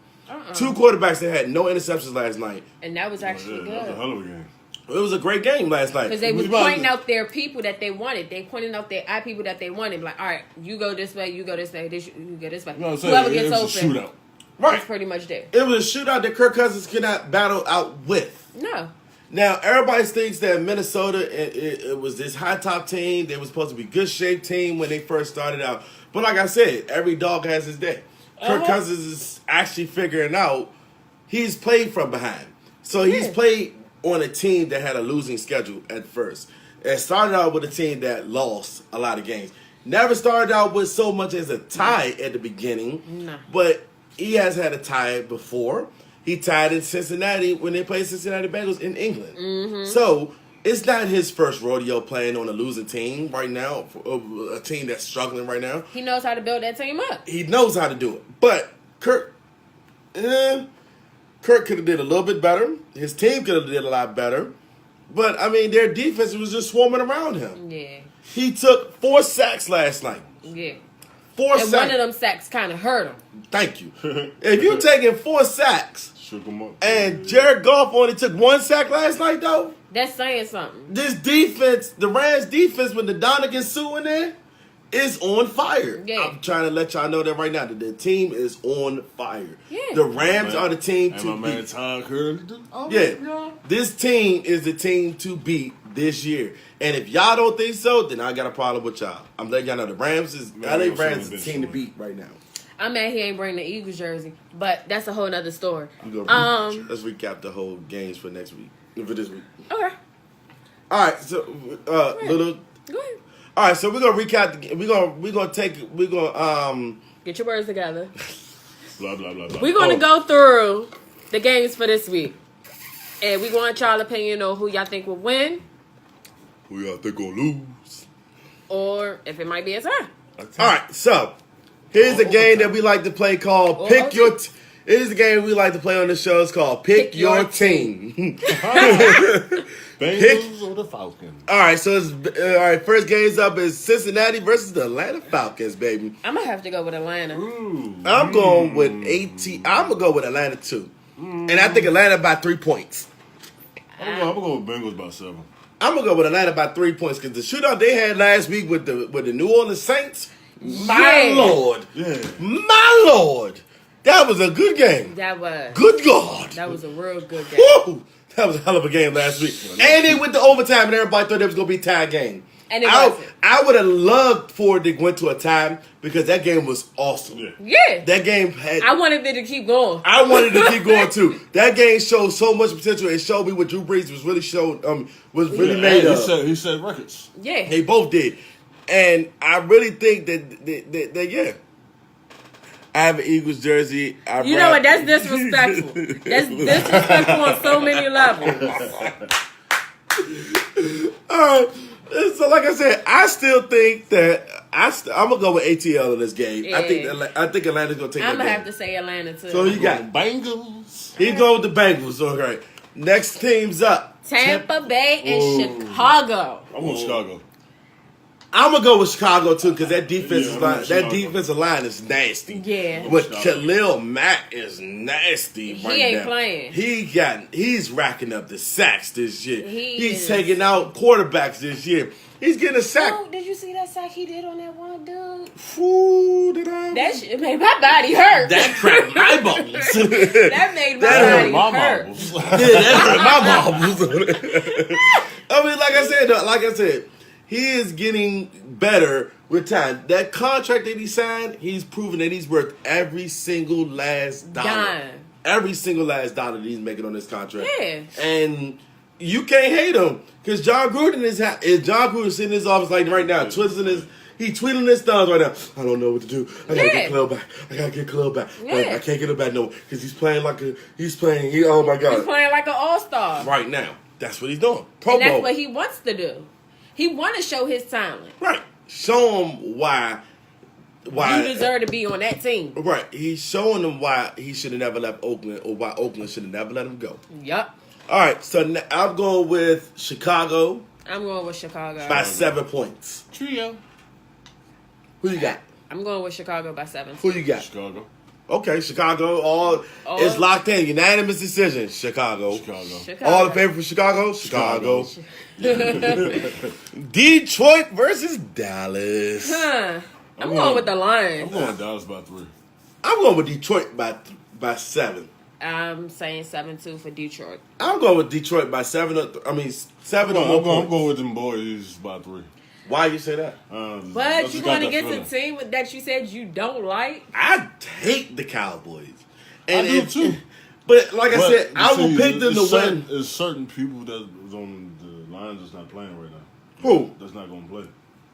2 quarterbacks that had no interceptions last night. And that was actually That was a good. hell of a game. It was a great game last night. Because they was pointing out their people that they wanted. They pointing out their people that they wanted. Like, all right, you go this way, you go this way, you go this way. You know what I'm saying? Whoever It gets was a open, shootout. Right. it's pretty much there. It was a shootout that Kirk Cousins cannot battle out with. No. Now, everybody thinks that Minnesota, it was this high top team. They were supposed to be good shape team when they first started out. But like I said, every dog has his day. Kirk Cousins is actually figuring out he's played from behind. So he's played on a team that had a losing schedule at first. It started out with a team that lost a lot of games. Never started out with so much as a tie at the beginning. No. But he has had a tie before. He tied in Cincinnati when they played Cincinnati Bengals in England. Mm-hmm. So it's not his first rodeo playing on a losing team right now, a team that's struggling right now. He knows how to build that team up. He knows how to do it. But Kirk could have did a little bit better. His team could have did a lot better. But, I mean, their defense was just swarming around him. Yeah. He took 4 sacks last night. Yeah. 4 And sacks. one of them sacks kind of hurt him. Thank you. If you're taking 4 sacks, Shook him up. and Jared Goff only took 1 sack last night, though, That's saying something. this defense, the Rams defense with the Donegan Sue in there, is on fire. Yeah. I'm trying to let y'all know that right now, that the team is on fire. Yeah. The Rams are the team And to my man beat. Todd Gurley. Yeah. This team is the team to beat this year. And if y'all don't think so, then I got a problem with y'all. I'm letting y'all know the Rams is Man, LA I'm Rams saying is the team to this beat right now. I'm mad he ain't bring the Eagles jersey, but that's a whole nother story. We gonna let's recap the whole games for next week. For this week. Okay. All right, so little. Go ahead. All right, so we're gonna recap. We're gonna Get your words together. Blah, blah, blah, blah. We're going to go through the games for this week. And we want y'all opinion on who y'all think will win, Who y'all think gonna lose? or if it might be a tie. All right, so here's a game that we like to play called Pick okay. Your. Here's a game we like to play on the show. It's called Pick Your Team. Bengals or the Falcons? All right, so it's all right. First game's up is Cincinnati versus the Atlanta Falcons, baby. I'm going to have to go with Atlanta. Ooh. I'm going with I'm gonna go with Atlanta too, and I think Atlanta by 3 points. I'm gonna go with Bengals by 7. I'm gonna go with Atlanta by 3 points because the shootout they had last week with the New Orleans Saints, my Yeah. lord, Yeah. my lord, that was a good game. That was Good God, a real good game. woo, that was a hell of a game last week, and they went to overtime, and everybody thought it was gonna be a tie game. And it wasn't. I would have loved for it to go into a tie because that game was awesome. Yeah. Yeah. That game had. I wanted it to keep going. I wanted to keep going too. That game showed so much potential. It showed me what Drew Brees was really made of. He said records. Yeah. They both did, and I really think that yeah. I have an Eagles jersey. You know what? That's disrespectful. That's disrespectful on so many levels. All right. So, like I said, I still think that I'm gonna go with ATL in this game. Yeah. I think Atlanta's gonna take I'm that going to game. have to say Atlanta, too. So you got Bengals. he's going with the Bengals. Okay. Next team's up. Tampa Bay and Chicago. I'm going Chicago. I'm gonna go with Chicago too because that defensive Yeah, I'm line, with that Chicago. defensive line is nasty. Yeah. But Chicago. Khalil Mack is nasty right now. ain't playing. He's racking up the sacks this year. He He's is. taking out quarterbacks this year. He's getting a sack. Oh, did you see that sack he did on that one dude? Ooh, did I? That shit made my body hurt. That cracked my balls. That made my That body My hurt. marbles. Yeah, that hurt my balls. I mean, like I said, he is getting better with time. That contract that he signed, he's proven that he's worth every single last dollar. Dime. Every single last dollar that he's making on this contract. Yeah. And you can't hate him because John Gruden is John Gruden sitting in his office like right now, tweeting his thumbs right now. I don't know what to do. I gotta get Khalil back. I Yeah. can't get him back no because he's playing oh my god. He's playing like an all-star. Right now. That's what he's doing. Pro And that's Bowl. what he wants to do. He want to show his talent. Right. Show him why You deserve to be on that team. Right. He's showing them why he should have never left Oakland or why Oakland should have never let him go. Yup. All right, so I'm going with Chicago I'm going with Chicago. by 7 points. Trio. Who you got? I'm going with Chicago by 7. Who you got? Chicago. Okay, Chicago. All it's locked in. Unanimous decision. Chicago. Chicago. All in favor for Chicago? Chicago. Detroit versus Dallas. Huh. I'm I'm going with the I'm Lions. going Dallas by 3. I'm going with Detroit by 7. I'm saying 7-2 for Detroit. I'm going with Detroit by 7. 7 or more I'm points. going with them boys by 3. Why you say that? But you want to get to the team that you said you don't like? I hate the Cowboys. I do too. But like I said, I will pick them to win. There's certain people that was on the Lions that's not playing right now. Who? That's not going to play.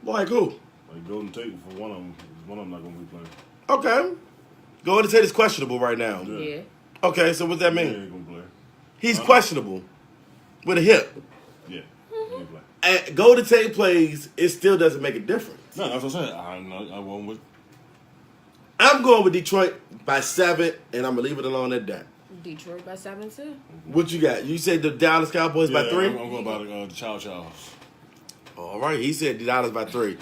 Like who? Like Golden Tate for one of them. One of them not going to be playing. Okay. Golden Tate is questionable right now. Yeah. Okay, so what does that He mean? ain't going to play. He's questionable with a hip. Yeah. He ain't play. And Golden Tate plays, it still doesn't make a difference. No, that's what I said. I won't with. I'm going with Detroit by 7, and I'm going to leave it alone at that. Detroit by 7-2. What you got? You said the Dallas Cowboys by 3? I'm going by the Chows. All right, he said the Dallas by 3.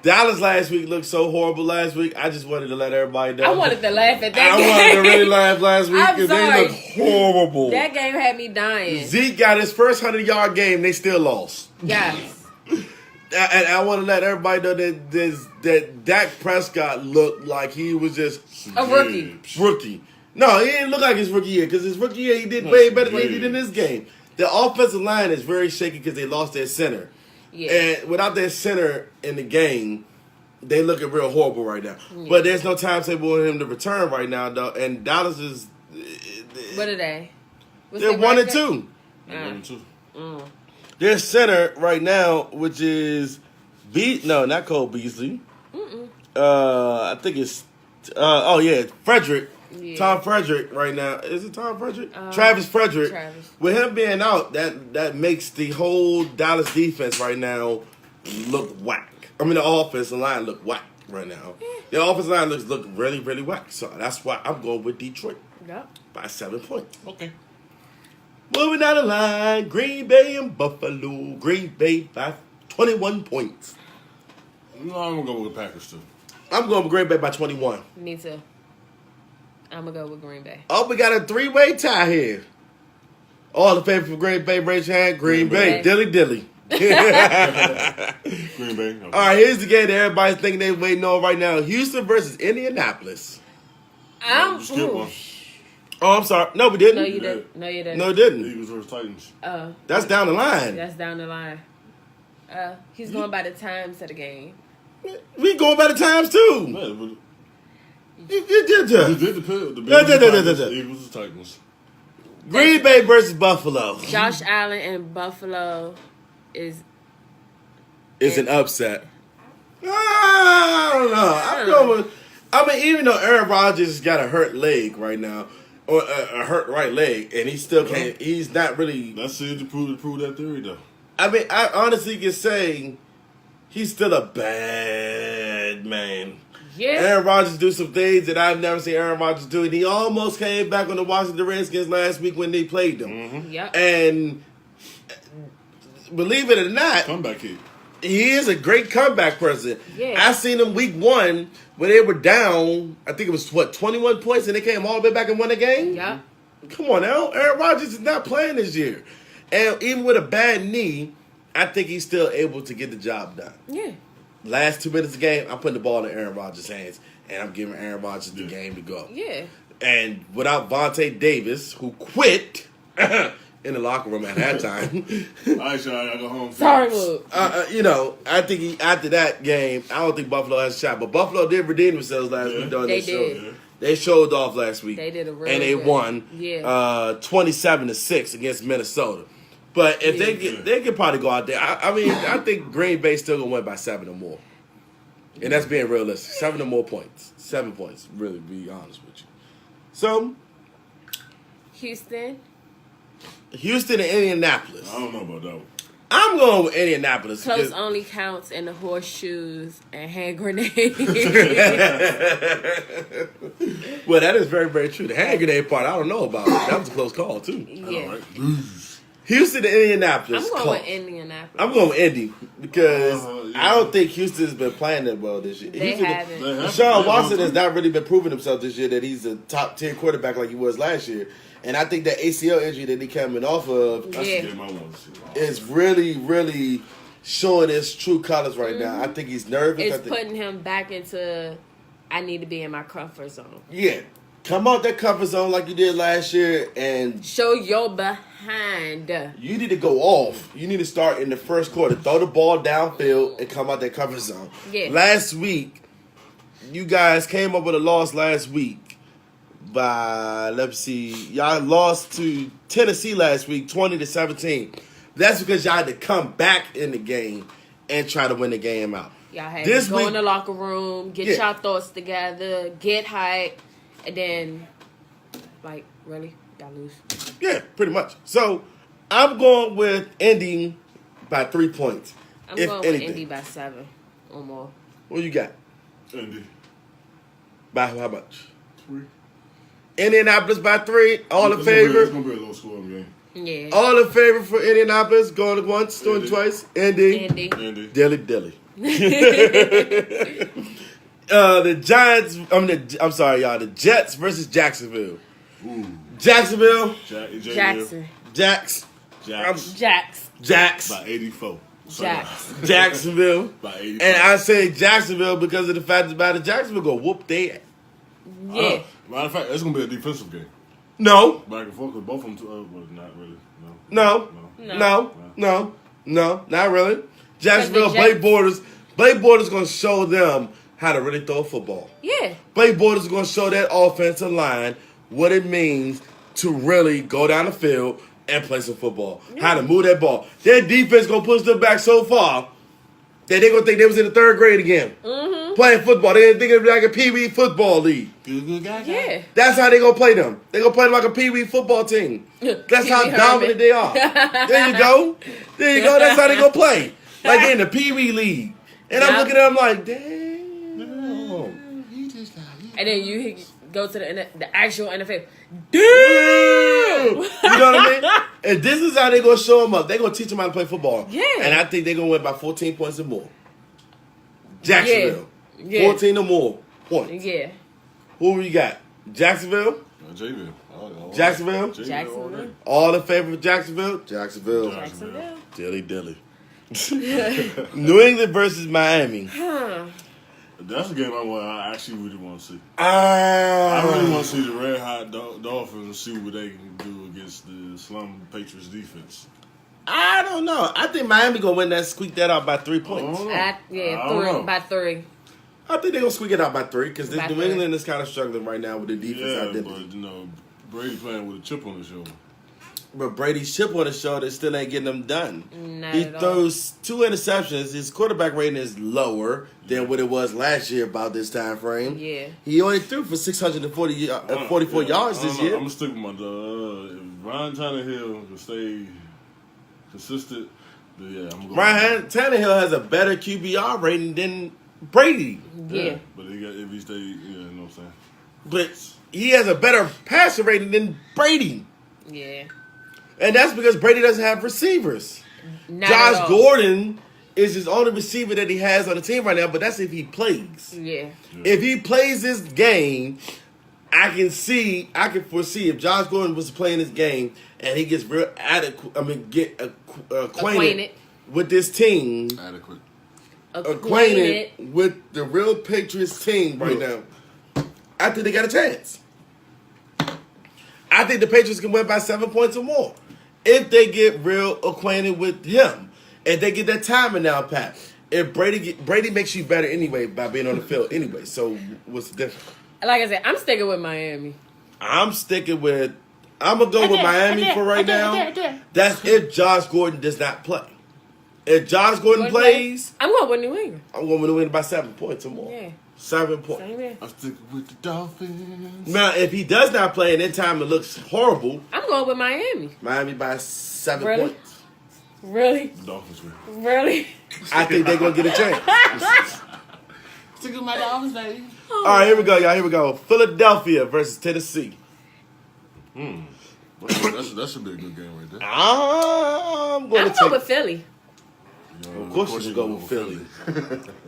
Dallas last week looked so horrible last week. I just wanted to let everybody know. I wanted to laugh at that I game. wanted to really laugh last week I'm because they sorry. looked horrible. That game had me dying. Zeke got his first 100-yard game. They still lost. Yes. And I want to let everybody know that Dak Prescott looked like he was just A rookie. rookie. No, he didn't look like his rookie year because his rookie year he did way better than he did in this game. The offensive line is very shaky because they lost their center. Yeah. And without their center in the game, they looking real horrible right now. But there's no timetable on him to return right now, though. And Dallas is What are they? What's they're their 1 and record? 2. 1 and 2. Their center right now, which is not Cole Beasley. I think it's Frederick. Yeah. Tom Frederick right now. Is it Tom Frederick? Travis Frederick. Travis. With him being out, that makes the whole Dallas defense right now look whack. I mean, the offensive line look whack right now. The offensive line look really, really whack. So that's why I'm going with Detroit Yep. by 7 points. Okay. Moving down the line, Green Bay and Buffalo. Green Bay by 21 points. No, I'm going to go with the Packers, too. I'm going with Green Bay by 21. Me too. I'm going to go with Green Bay. Oh, we got a 3-way tie here. All the favor for Green Bay, raise your hand. Green Bay. Dilly dilly. Green Bay. Okay. All right, here's the game that everybody's thinking they're waiting on right now. Houston versus Indianapolis. I'm Skip one. Oh, I'm sorry. No, we didn't. No, you didn't. No, you didn't. No, it didn't. Eagles versus Titans. That's down the line. That's down the line. He's going by the times of the game. We going by the times, too. Yeah, but You it did depend. The Bills, Eagles, and Titans. Green Bay versus Buffalo. Josh Allen and Buffalo is It's an upset. I don't know. I'm going with, even though Aaron Rodgers got a hurt leg right now, or a hurt right leg, and he still can't, he's not really. That's it to prove that theory, though. I honestly can say he's still a bad man. yeah. Aaron Rodgers do some things that I've never seen Aaron Rodgers do, and he almost came back on the Washington Redskins last week when they played them. Yep. And believe it or not, Comeback kid. he is a great comeback person. Yeah. I seen him week 1 when they were down. I think it was 21 points, and they came all the way back and won the game. Yep. Come on now, Aaron Rodgers is not playing this year, and even with a bad knee, I think he's still able to get the job done. Yeah. Last 2 minutes of the game, I'm putting the ball in Aaron Rodgers' hands, and I'm giving Aaron Rodgers the game to go. Yeah. And without Vontae Davis, who quit in the locker room at halftime, All right, Sean, I go home. Sorry, Luke. I think after that game, I don't think Buffalo has a shot. But Buffalo did redeem themselves last week. Though, They showed, did. They showed off last week. They did a real and they good. won. Yeah. 27-6 against Minnesota. But if they could probably go out there. I think Green Bay's still gonna win by 7 or more. And that's being realistic. 7 or more points. 7 points, really, to be honest with you. So, Houston. Houston and Indianapolis. I don't know about that one. I'm going with Indianapolis. Close because- only counts in the horseshoes and hand grenades. Well, that is very, very true. The hand grenade part, I don't know about. That was a close call, too. yeah. All right. Houston to Indianapolis. I'm going close. with Indianapolis. I'm going with Indy because Yeah. I don't think Houston's been playing that well this year. They Houston, haven't. Deshaun Watson has not really been proving himself this year that he's a top 10 quarterback like he was last year. And I think that ACL injury that he coming off of That's Yeah. the game I want to see. is really, really showing his true colors right now. I think he's nervous. I It's think, putting him back into, I need to be in my comfort zone. yeah. Come out that comfort zone like you did last year, and Show your behind. you need to go off. You need to start in the first quarter. Throw the ball downfield and come out that comfort zone. Yeah. Last week, you guys came up with a loss last week by, let's see, y'all lost to Tennessee last week, 20-17. That's because y'all had to come back in the game and try to win the game out. Y'all had This to go week- in the locker room, get Yeah. y'all thoughts together, get hype, and then, like, really? Y'all lose? Yeah, pretty much. So, I'm going with Indy by 3 points. I'm if going anything. with Indy by 7 or more. What you got? Indy. By how much? 3. Indianapolis by 3. All in It's favor. gonna be a low scoring game. Yeah. All in favor for Indianapolis. Going once, going Indy. twice. Indy. Indy. Indy. Dilly. The Giants. I'm sorry, y'all. The Jets versus Jacksonville. Ooh. Jacksonville. Jackson. Jacks. Jax. By 84. Jax. Jacksonville. By 84. And I say Jacksonville because of the fact that Jacksonville go whoop they. Yeah. Matter of fact, it's gonna be a defensive game. No. Back and forth, 'cause both of them, but not really. No. No. No. Not really. Jacksonville. Because the Blake Bortles gonna show them how to really throw a football. Yeah. Blake Bortles is going to show that offensive line what it means to really go down the field and play some football. How to move that ball. Their defense going to push them back so far that they're going to think they was in the 3rd grade again. Playing football. They didn't think it was like a Pee Wee football league. Good guy. Yeah. That's how they going to play them. They're going to play them like a Pee Wee football team. That's how Pee Wee dominant Herman. they are. There you go. That's how they going to play. Like in the Pee Wee league. And I'm Yeah. looking at them like, damn. And then you go to the actual NFL. Damn! You know what I mean? And this is how they're going to show them up. They're going to teach them how to play football. Yeah. And I think they're going to win by 14 points or more. Jacksonville. Yeah. 14 or more points. Yeah. Who we got? Jacksonville? Jacksonville. Jacksonville? Jacksonville. All in favor of Jacksonville? Jacksonville. Jacksonville. Dilly. New England versus Miami. That's a game I actually really want to see. Ah. I really want to see the Red Hot Dolphins see what they can do against the slum Patriots defense. I don't know. I think Miami going to win that, squeak that out by 3 points. I don't know. By 3. I think they're going to squeak it out by 3 because By New 3. England is kind of struggling right now with the defense Yeah, identity. but Brady playing with a chip on his shoulder. But Brady's chip on his shoulder still ain't getting them done. Not He at all. throws 2 interceptions. His quarterback rating is lower than what it was last year about this time frame. Yeah. He only threw for 644 yards this year. I'm gonna stick with my dog. If Ryan Tannehill can stay consistent, then yeah, I'm gonna go. Ryan Tannehill has a better QBR rating than Brady. Yeah. But if he stay, you know what I'm saying. But he has a better passer rating than Brady. Yeah. And that's because Brady doesn't have receivers. Not at Josh all. Gordon is his only receiver that he has on the team right now, but that's if he plays. Yeah. If he plays this game, I can foresee if Josh Gordon was playing this game and he gets real acquainted with this team, Adequate. acquainted with the real Patriots team right now, I think they got a chance. I think the Patriots can win by 7 points or more if they get real acquainted with him. If they get that timing down pat. If Brady makes you better anyway by being on the field anyway. So what's the difference? Like I said, I'm sticking with Miami. I'm gonna go with Miami for right now. That's if Josh Gordon does not play. If Josh Gordon plays, I'm going with New England. I'm going to win by 7 points or more. Yeah. 7 points. Same here. I'm sticking with the Dolphins. Now, if he does not play and in time it looks horrible, I'm going with Miami. Miami by 7 Really? points. Really? The Dolphins win. Really? I think they're going to get a chance. Sticking with my Dolphins, baby. All right, here we go, y'all. Here we go. Philadelphia versus Tennessee. That should be a good game right there. I'm going I'm to going take. with Philly. Of course you should go with Philly.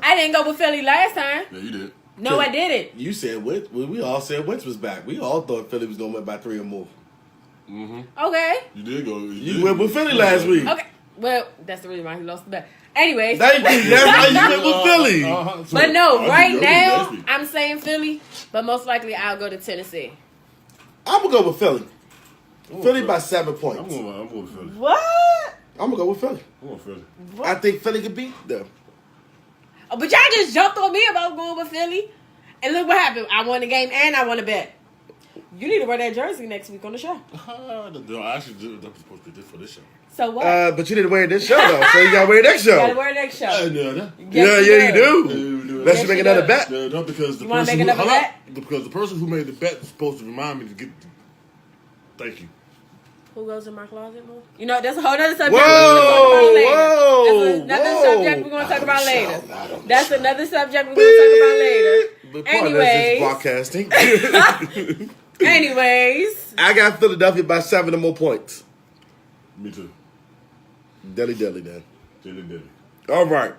I didn't go with Philly last time. Yeah, you did. No, I didn't. You said Wentz. We all said Wentz was back. We all thought Philly was going to win by 3 or more. Okay. You did go. You went with Philly last week. Okay. Well, that's the reason why he lost the bet. Anyways. Thank you. That's why you went with Philly. But no, right now, last week. I'm saying Philly, but most likely I'll go to Tennessee. I'm going to go with Philly. I'm Philly going by 7 points. I'm going with Philly. What? I'm going to go with Philly. I'm going Philly. I think Philly can beat them. Oh, but y'all just jumped on me about going with Philly. And look what happened. I won the game and I won a bet. You need to wear that jersey next week on the show. No, I actually did. That was supposed to be for this show. So what? But you didn't wear it this show, though. So you got to wear it next you gotta show. wear it next show. Yeah. Yeah, you do. do. Let's Yes, make you another do. bet. No, because the You wanna person make who, another hold bet? up, because the person who made the bet is supposed to remind me to get. Thank you. Who goes in my closet more? You know, that's a whole other subject Whoa, we're going to talk about later. That's another subject we're going to talk about later. That's another subject we're But going to talk about later. part of this is broadcasting. Anyways. I got Philadelphia by 7 or more points. Me too. Dilly then. Dilly. All right.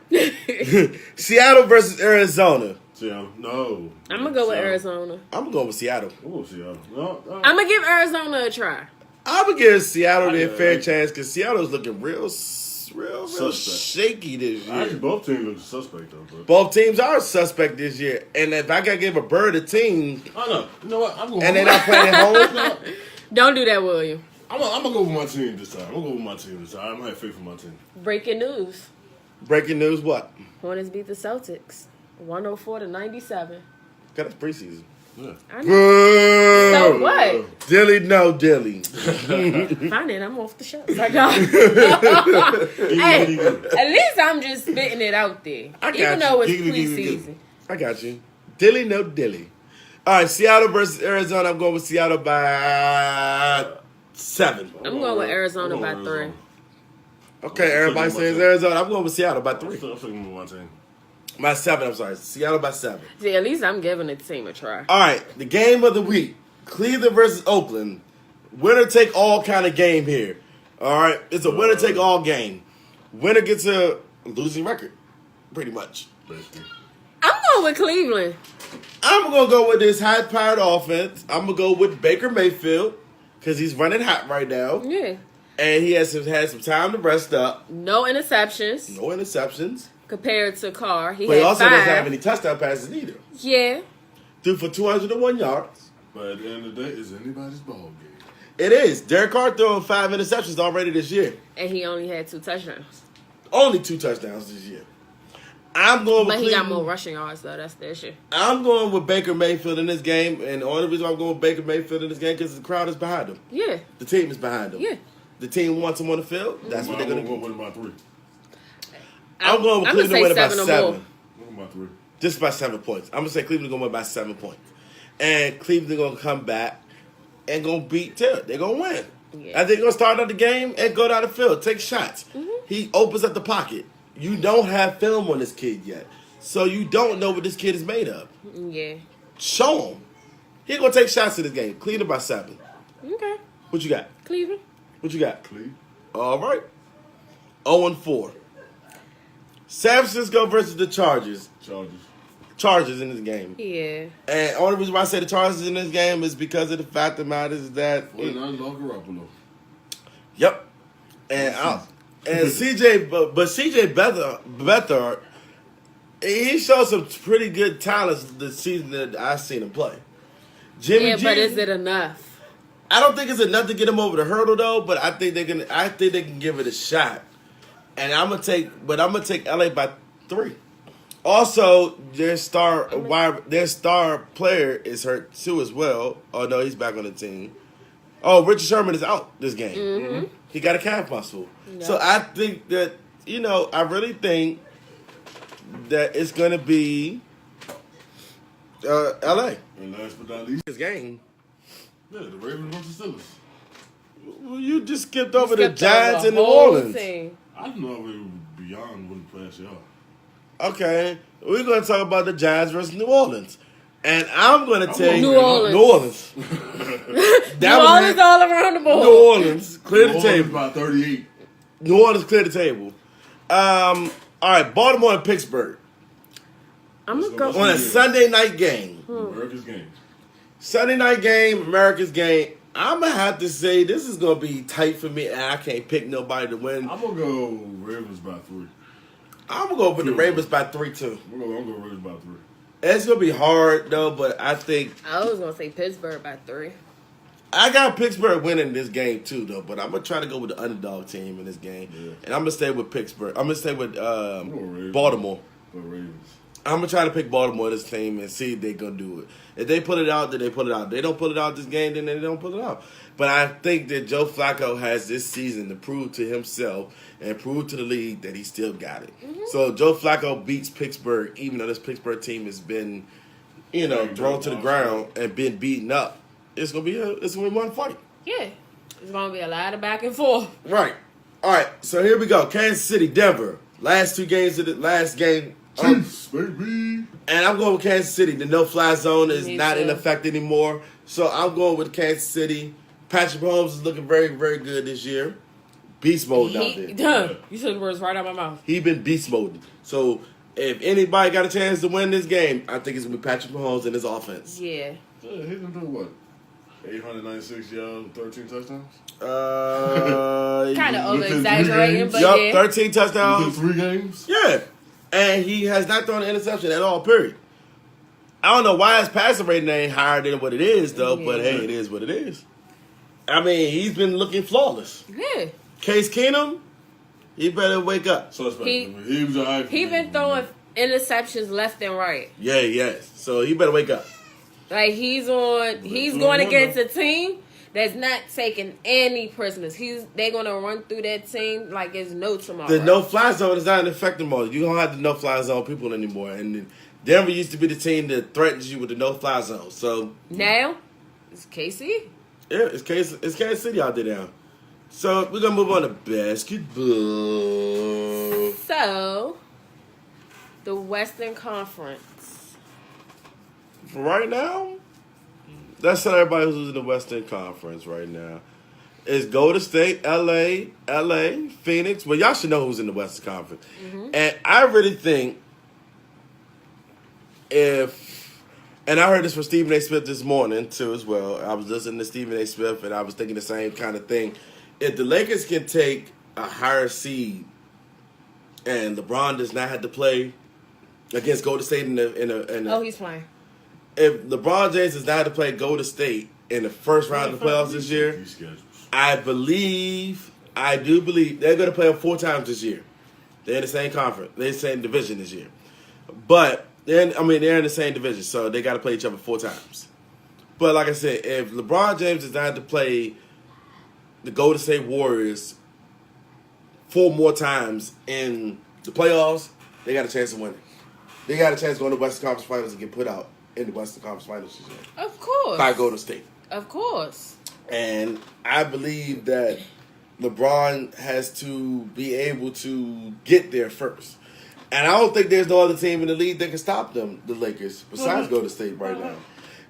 Seattle versus Arizona. Seattle. No. I'm going to go with Seattle. Arizona. I'm going with Seattle. I'm going Seattle. No. I'm going to give Arizona a try. I'm going to give Seattle their Yeah, fair like- chance because Seattle's looking real Suspect. shaky this year. Actually, both teams look suspect though. But Both teams are suspect this year. And if I got to give a bird a team oh no, you know what? I'm going. and they're not playing at home, Don't do that, William. I'm gonna go with my team this time. I'm gonna go with my team this time. I'm gonna have faith in my team. Breaking news. breaking news, what? Hornets beat the Celtics 104-97. Got us preseason. Yeah. I know. Boo! So what? Dilly, no dilly. Fine, then I'm off the show. Like, hey, at least I'm just spitting it out there. I got Even you. though it's Giggity, giggity, preseason. I got you. Dilly, no dilly. All right, Seattle versus Arizona. I'm going with Seattle by 7. I'm going with Arizona I'm by going 3. Arizona. Okay, everybody says Arizona. I'm going with Seattle by 3. I'm sticking with my team. By 7, I'm sorry. Seattle by 7. See, at least I'm giving the team a try. All right, the game of the week. Cleveland versus Oakland. Winner take all kind of game here. All right, it's a winner take all game. Winner gets a losing record, pretty much. Basically. I'm going with Cleveland. I'm going to go with this high-powered offense. I'm going to go with Baker Mayfield because he's running hot right now. Yeah. And he has had some time to rest up. No interceptions No interceptions. compared to Carr. He But he had also 5. doesn't have any touchdown passes either. Yeah. Threw for 201 yards. But at the end of the day, it's anybody's ball game. It is. Derek Carr throwing 5 interceptions already this year. And he only had 2 touchdowns. Only 2 touchdowns this year. I'm going with But he got Cleveland. more rushing yards, though. That's the issue. I'm going with Baker Mayfield in this game. And the only reason I'm going with Baker Mayfield in this game because the crowd is behind him. Yeah. The team is behind him. Yeah. The team wants him on the field. That's what they're going to I'm do. going by 3. I'm going with I'm gonna Cleveland say winning by 7 or 7. more. I'm going by 3. Just by 7 points. I'm going to say Cleveland going to win by 7 points. And Cleveland going to come back and going to beat Taylor. They're going to win. Yeah. I think they're going to start out the game and go down the field. Take shots. He opens up the pocket. You don't have film on this kid yet. So you don't know what this kid is made of. Yeah. Show him. He's going to take shots in this game. Cleveland by 7. Okay. What you got? Cleveland. What you got? Cleve. All right. 0-4. San Francisco versus the Chargers. Chargers in this game. Yeah. And only reason why I say the Chargers in this game is because of the fact of the matter is that. Well, not Garoppolo. Yep. And CJ, but CJ Beathard, he showed some pretty good talents this season that I've seen him play. Jimmy Yeah, G, but is it enough? I don't think it's enough to get him over the hurdle though, but I think they can give it a shot. And I'm gonna take LA by 3. Also, their star player is hurt too as well. Oh no, he's back on the team. Oh, Richard Sherman is out this game. Mm-hmm. He got a calf muscle. Yeah. So I think that I really think that it's gonna be LA. And last but not least, This game. yeah, the Ravens versus Steelers. Well, you just skipped over the Skipped Giants over and New whole Orleans. team. I don't know if we were beyond what the past y'all. Okay, we're gonna talk about the Giants versus New Orleans. And I'm going to tell you, New Orleans. New Orleans. New Orleans all around the board. New Orleans clear the New Orleans table. about 38. New Orleans clear the table. All right, Baltimore and Pittsburgh I'm going to go. on a Sunday night game. America's game. Sunday night game, America's game. I'm going to have to say this is going to be tight for me, and I can't pick nobody to win. I'm going to go Ravens by 3. I'm going to go with the Ravens by 3, too. I'm going to go Ravens by 3. It's going to be hard, though, but I think I was going to say Pittsburgh by 3. I got Pittsburgh winning this game, too, though, but I'm going to try to go with the underdog team in this game, Yeah. and I'm going to stay with Pittsburgh. I'm going to stay with Ravens. Baltimore. Go Ravens. I'm going to try to pick Baltimore this team and see if they're going to do it. If they pull it out, then they pull it out. If they don't pull it out this game, then they don't pull it out. But I think that Joe Flacco has this season to prove to himself and prove to the league that he still got it. Mm-hmm. So Joe Flacco beats Pittsburgh, even though this Pittsburgh team has been, thrown to the ground and been beaten up. It's gonna be one fight. Yeah. It's going to be a lot of back and forth. Right. All right. So here we go. Kansas City, Denver. Last 2 games of the last game. Chiefs, baby. And I'm going with Kansas City. The no-fly zone is Me not in too. effect anymore. So I'm going with Kansas City. Patrick Mahomes is looking very, very good this year. Beast mode out there. You said the words right out my mouth. He been beast mode. So if anybody got a chance to win this game, I think it's going to be Patrick Mahomes and his offense. Yeah. Yeah, he's been doing what? 896 yards, 13 touchdowns? Kind of Within 3 over-exaggerating, games? but Yup, yeah. 13 Within touchdowns. 3 games? Yeah. And he has not thrown an interception at all, period. I don't know why his passing rating ain't higher than what it is, though, but hey, it is what it is. I mean, he's been looking flawless. Yeah. Case Keenum, he better wake up. Suspect. He- He was all right. He been throwing interceptions left and right. Yeah, yes. So he better wake up. Like he's going against a team that's not taking any prisoners. They're gonna run through that team like it's no tomorrow. The no-fly zone is not in effect anymore. You don't have the no-fly zone people anymore. And Denver used to be the team that threatens you with the no-fly zone. So Now it's KC. yeah, it's Kansas City out there now. So we're gonna move on to basketball. So the Western Conference. For right now, let's tell everybody who's in the Western Conference right now. It's Golden State, LA, Phoenix. Well, y'all should know who's in the Western Conference. And I really think and I heard this from Stephen A. Smith this morning too as well. I was listening to Stephen A. Smith and I was thinking the same kind of thing. If the Lakers can take a higher seed and LeBron does not have to play against Golden State in a Oh, he's playing. if LeBron James does not have to play Golden State in the first round of the playoffs this year, These schedules. I do believe they're going to play them 4 times this year. They're in the same conference. They're in the same division this year. But they're in the same division, so they got to play each other 4 times. But like I said, if LeBron James does not have to play the Golden State Warriors 4 more times in the playoffs, they got a chance of winning. They got a chance to go to the Western Conference Finals and get put out in the Western Conference Finals this year Of course. by Golden State. Of course. And I believe that LeBron has to be able to get there first. And I don't think there's no other team in the league that can stop them, the Lakers, besides Golden State right now.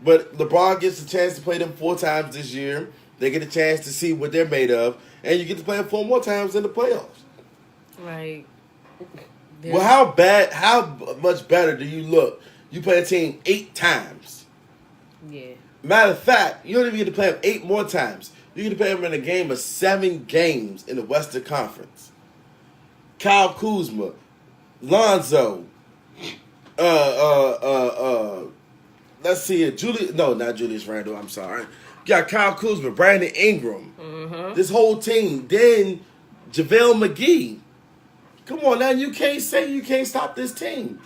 But LeBron gets a chance to play them 4 times this year. They get a chance to see what they're made of. And you get to play them 4 more times in the playoffs. Like. Well, how much better do you look? You play a team 8 times. Yeah. Matter of fact, you don't even get to play them 8 more times. You get to play them in a game of 7 games in the Western Conference. Kyle Kuzma, Lonzo, let's see it. Not Julius Randle, I'm sorry. You got Kyle Kuzma, Brandon Ingram. This whole team. Then JaVale McGee. Come on now, you can't say you can't stop this team.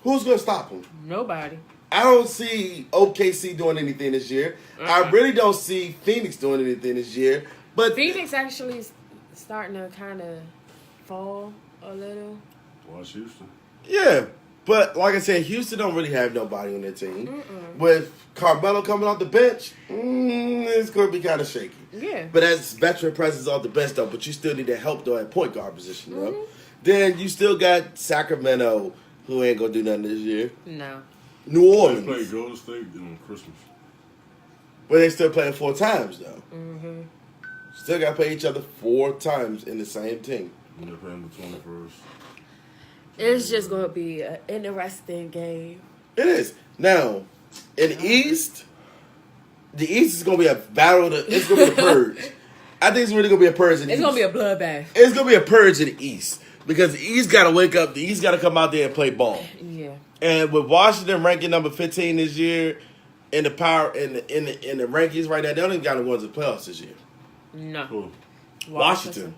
Who's going to stop them? Nobody. I don't see OKC doing anything this year. I really don't see Phoenix doing anything this year. But Phoenix actually is starting to kind of fall a little. Watch Houston. yeah, but like I said, Houston don't really have nobody on their team. With Carmelo coming off the bench, it's going to be kind of shaky. Yeah. But as veteran presence off the bench, though, but you still need that help, though, at point guard position, though. Then you still got Sacramento, who ain't gonna do nothing this year. No. New They Orleans. played Golden State on Christmas. But they still playing 4 times, though. Mm-hmm. Still got to play each other 4 times in the same team. And they're playing the 21st. It's just going to be an interesting game. It is. Now, in the East is going to be a battle. It's going to be a purge. I think it's really going to be a purge in the It's East. going to be a bloodbath. It's going to be a purge in the East. Because the East got to wake up. The East got to come out there and play ball. Yeah. And with Washington ranking number 15 this year in the power in the rankings right now, they don't even got to go to the playoffs this year. No. Who? Washington.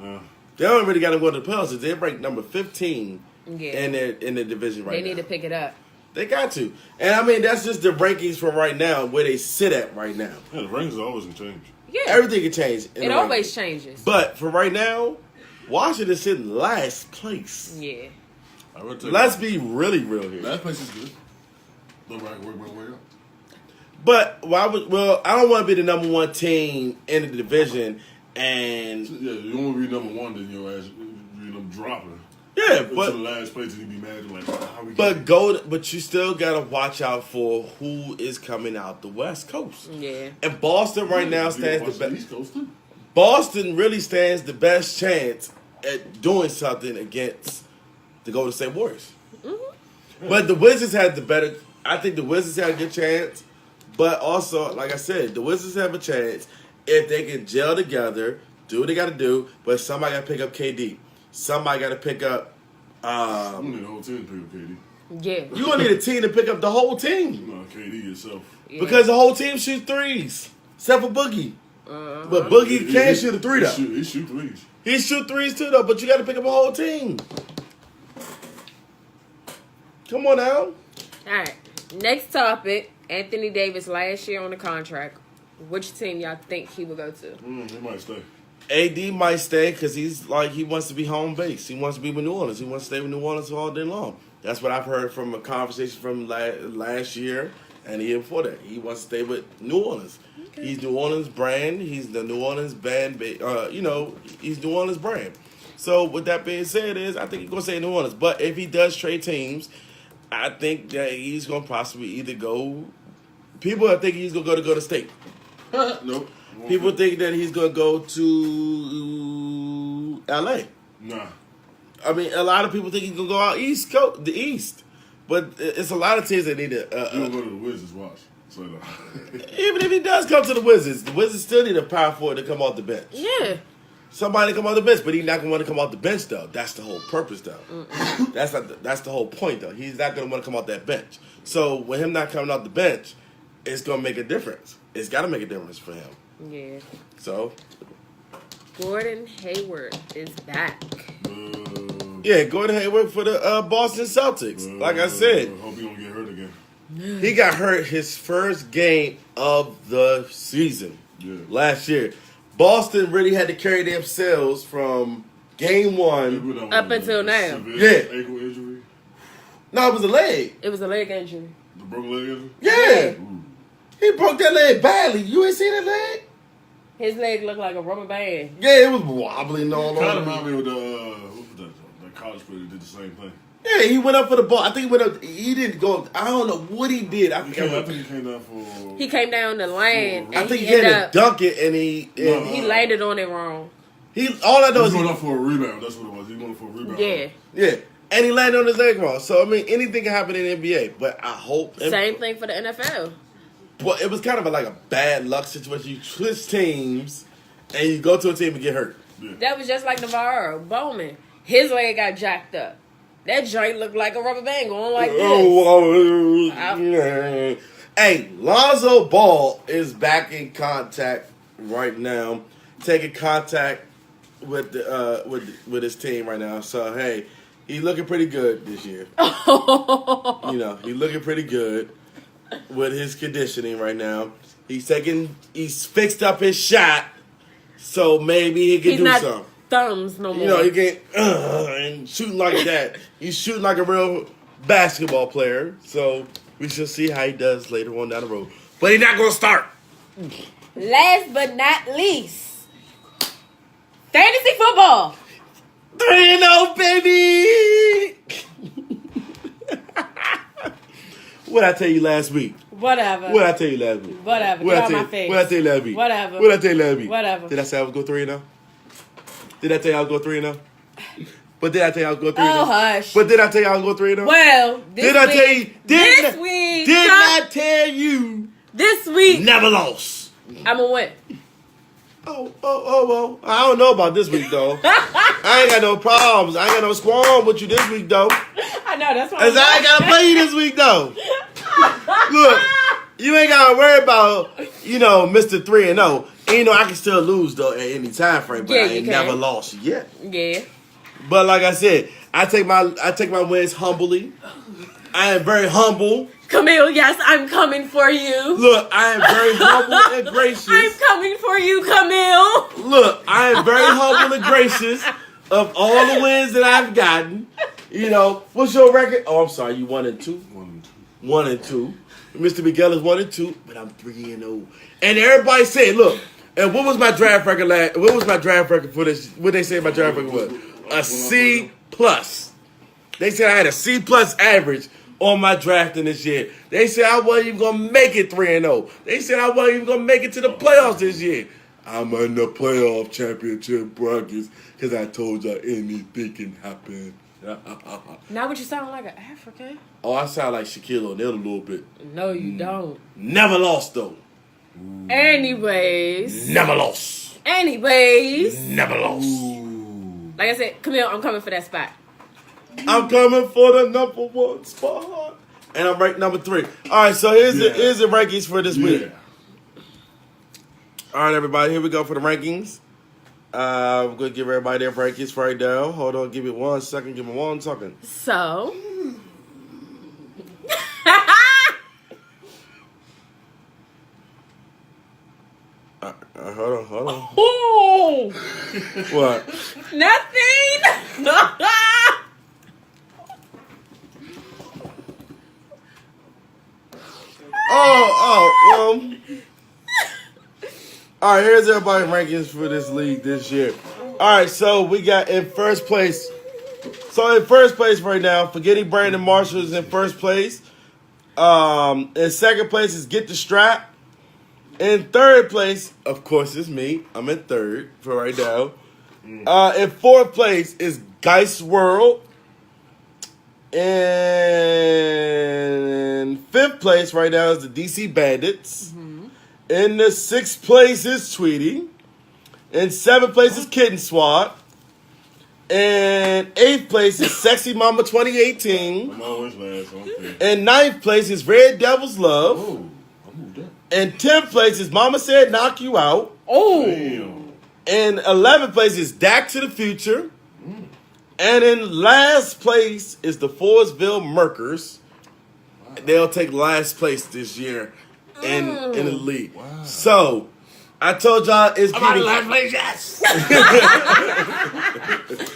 Yeah. They don't really got to go to the playoffs. They're ranked number 15 Yeah. in the division right now. They need to pick it up. They got to. And I mean, that's just the rankings from right now, where they sit at right now. Yeah, the rankings always can change. Yeah. Everything can change. In It the always rankings. changes. But for right now, Washington's sitting last place. Yeah. I would take Let's be really real here. Last place is good. Look right, work my way up. But I don't want to be the number 1 team in the division, and Yeah, you don't want to be number 1, then your ass you end up dropping. yeah, To the but last place and you be mad like, how we get but you still gotta watch out for who is coming out the West Coast. Yeah. And Boston right now You stands watch the best. East Coast too. Boston really stands the best chance at doing something against the Golden State Warriors. Mm-hmm. But the Wizards had the better. I think the Wizards had a good chance. But also, like I said, the Wizards have a chance if they can gel together, do what they got to do. But somebody got to pick up KD. Somebody got to pick up. You need the whole team to pick up KD. Yeah. You're going to need a team to pick up the whole team. You know, KD yourself. Yeah. Because the whole team shoots threes. Except for Boogie. But Boogie can shoot a 3 though. He shoot threes. He shoot threes too though, but you got to pick up a whole team. Come on now. All right. Next topic. Anthony Davis last year on the contract. Which team y'all think he would go to? He might stay. AD might stay because he wants to be home base. He wants to be with New Orleans. He wants to stay with New Orleans all day long. That's what I've heard from a conversation from last year and the year before that. He wants to stay with New Orleans. Okay. He's New Orleans brand. He's the New Orleans band. He's New Orleans brand. So with that being said, I think he's gonna stay in New Orleans. But if he does trade teams, I think that he's gonna possibly either go. People are thinking he's gonna go to Golden State. Nope. People think that he's gonna go to LA. Nah. I mean, a lot of people think he's gonna go out the East, but it's a lot of teams that need to. You don't go to the Wizards, watch. So, Even if he does come to the Wizards still need a power forward to come off the bench. Yeah. Somebody to come off the bench, but he's not gonna want to come off the bench though. That's the whole purpose though. That's the whole point though. He's not gonna want to come off that bench. So with him not coming off the bench, it's gonna make a difference. It's got to make a difference for him. Yeah. So Gordon Hayward is back. yeah, Gordon Hayward for the Boston Celtics. Like I said, hope he don't get hurt again. he got hurt his first game of the season last year. Boston really had to carry themselves from game 1 Up until now. Severe ankle injury. No, it was a leg. It was a leg injury. The broken leg injury. Yeah, Ooh. he broke that leg badly. You ain't seen that leg? His leg looked like a rubber band. Yeah, it was wobbling all Kind of over. remind me of the college player that did the same thing. Yeah, he went up for the ball. I think he went up. He didn't go. I don't know what he did. I I forget. think he came down for. He came down the lane. I And think he ended had up, to dunk it, and he he landed on it wrong. all I know He is was going up for a rebound. That's what it was. He was going for a rebound. Yeah. yeah, and he landed on his leg wrong. So I mean, anything can happen in the NBA. But I hope Same thing for the NFL. Well, it was kind of like a bad luck situation. You switch teams, and you go to a team and get hurt. Yeah. That was just like Navarro Bowman. His leg got jacked up. That joint looked like a rubber band going like this. Hey, Lonzo Ball is back in contact right now, taking contact with the with his team right now. So hey, he's looking pretty good this year. He's looking pretty good with his conditioning right now. He's fixed up his shot, so maybe he can He's do not something. thumbs no more. He can't and shooting like that. He's shooting like a real basketball player. So we shall see how he does later on down the road. But he's not going to start. Last but not least, fantasy football. 3-0, baby. What I tell you last week? Whatever. What I tell you last week? Whatever. What Get I out tell my you? face. What I tell you last week? Whatever. What I tell you last week? Whatever. Did I say I was go 3-0? Did I tell you I was go 3-0? But did I tell you I was go 3-0? Oh, hush. But did I tell you I was go 3-0? Well, this Did I week, tell you? This week. Did I tell you? This week. Never lost. I'm going to win. Oh, well. I don't know about this week, though. I ain't got no problems. I ain't got no squalm with you this week, though. I know, that's why. Cause I ain't gotta play you this week, though. Look, you ain't gotta worry about, Mr. 3-0. And I can still lose, though, at any time frame, but Yeah, I you ain't can. never lost yet. Yeah. But like I said, I take my wins humbly. I am very humble. Camille, yes, I'm coming for you. Look, I am very humble and gracious. I'm coming for you, Camille. Look, I am very humble and gracious of all the wins that I've gotten. What's your record? Oh, I'm sorry, you 1-2. 1-2. Mr. Miguel is 1-2, but I'm 3-0. And everybody said, look, and what was my draft record What was my draft record for this? What they say my draft record was? A C+. They said I had a C+ average on my drafting this year. They said I wasn't even gonna make it 3-0. They said I wasn't even gonna make it to the playoffs this year. I'm in the playoff championship brackets because I told y'all anything can happen. Now would you sound like an African? Oh, I sound like Shaquille O'Neal a little bit. No, you don't. Never lost though. Anyways. Never lost. Never lost. Like I said, Camille, I'm coming for that spot. I'm coming for the number 1 spot. And I'm ranked number 3. All right, so here's the rankings for this week. All right, everybody, here we go for the rankings. I'm going to give everybody their rankings right now. Hold on, give me 1 second. Give me 1 second. So. Hold on. Oh! What? Nothing! Well. All right, here's everybody's rankings for this league this year. All right, so we got in first place. So in first place right now, Forgetting Brandon Marshall is in first place. In second place is Get the Strap. In third place, of course, is me. I'm in third for right now. In fourth place is Geist World. In fifth place right now is the DC Bandits. In the sixth place is Tweety. In seventh place is Kitten Swat. In eighth place is Sexy Mama 2018. I'm always last. Okay. In ninth place is Red Devil's Love. Oh, I moved up. In 10th place is Mama Said Knock You Out. Oh! Damn. In 11th place is Back to the Future. And in last place is the Forestville Merkers. They'll take last place this year in the league. Wow. So, I told y'all it's getting... place, yes.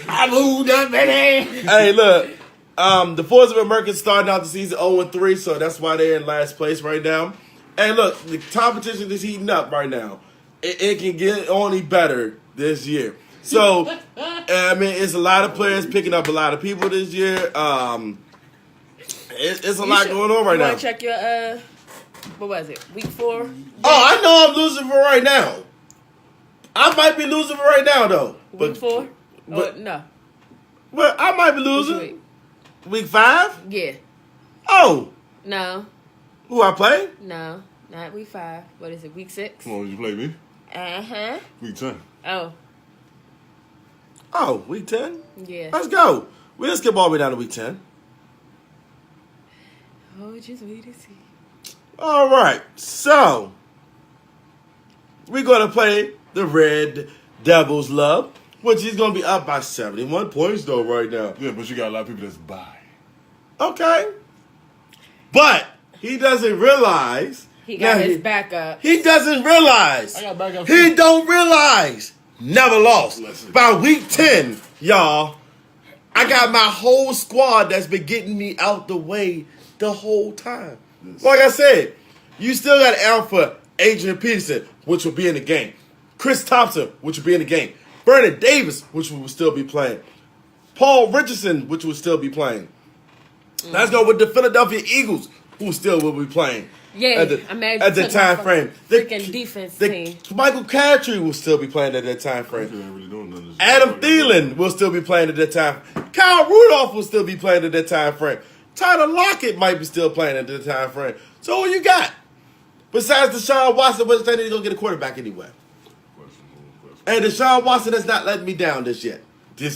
I moved up, baby. Hey, look. The Forestville Merkers starting out the season 0-3, so that's why they're in last place right now. And look, the competition is heating up right now. It can get only better this year. So, I mean, it's a lot of players picking up a lot of people this year. It's a lot going on right now. Want to check your, what was it, week 4? Oh, I know I'm losing for right now. I might be losing for right now, though. Week 4? but- No. But I might be losing. Week. Week 5? Yeah. Oh, No. who I play? No. Not week 5. What is it, week 6? Come on, you play me? Uh-huh. Week 10. Oh, Oh, week 10? yeah. Let's go. We'll skip all the way down to week 10. Oh, just wait and see. All right, so we're going to play the Red Devil's Love, which is going to be up by 71 points, though, right now. Yeah, but you got a lot of people that's by. Okay. But he doesn't realize. He got Now, his backup. He doesn't realize. I got backup He too. don't realize. Never lost. Listen. By week 10, y'all, I got my whole squad that's been getting me out the way the whole time. Like I said, you still got to out for Adrian Peterson, which will be in the game. Chris Thompson, which will be in the game. Vernon Davis, which will still be playing. Paul Richardson, which will still be playing. Let's go with the Philadelphia Eagles, who still will be playing. Yeah, imagine at the took time off a frame. freaking defense team. Michael Crabtree will still be playing at that time frame. Ain't really doing nothing. Adam Thielen will still be playing at that time. Kyle Rudolph will still be playing at that time frame. Tyler Lockett might be still playing at that time frame. So who you got? Besides Deshaun Watson, but they need to go get a quarterback anyway. And Deshaun Watson has not let me down this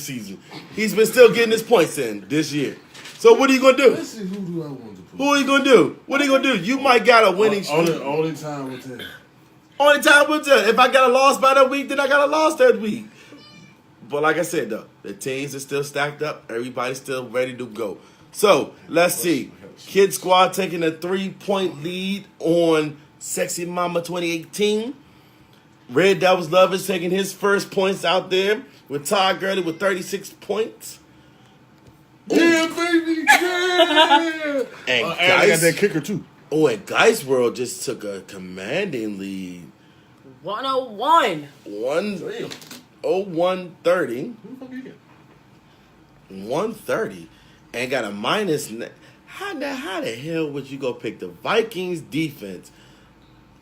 season. He's been still getting his points in this year. So what are you gonna do? Let's see, who do I want to put? Who are you gonna do? What are you gonna do? You might got a winning streak. Only time with him. Only time with that. If I got a loss by that week, then I got a loss that week. But like I said, though, the teams are still stacked up. Everybody's still ready to go. So let's see. Kid Squad taking a 3-point lead on Sexy Mama 2018. Red Devils Love is taking his first points out there with Todd Gurley with 36 points. Yeah, baby. Yeah. And I got that kicker too. Oh, and Geist World just took a commanding lead. 101. 130. Who the fuck you get? 130. And got a minus. How the hell would you go pick the Vikings defense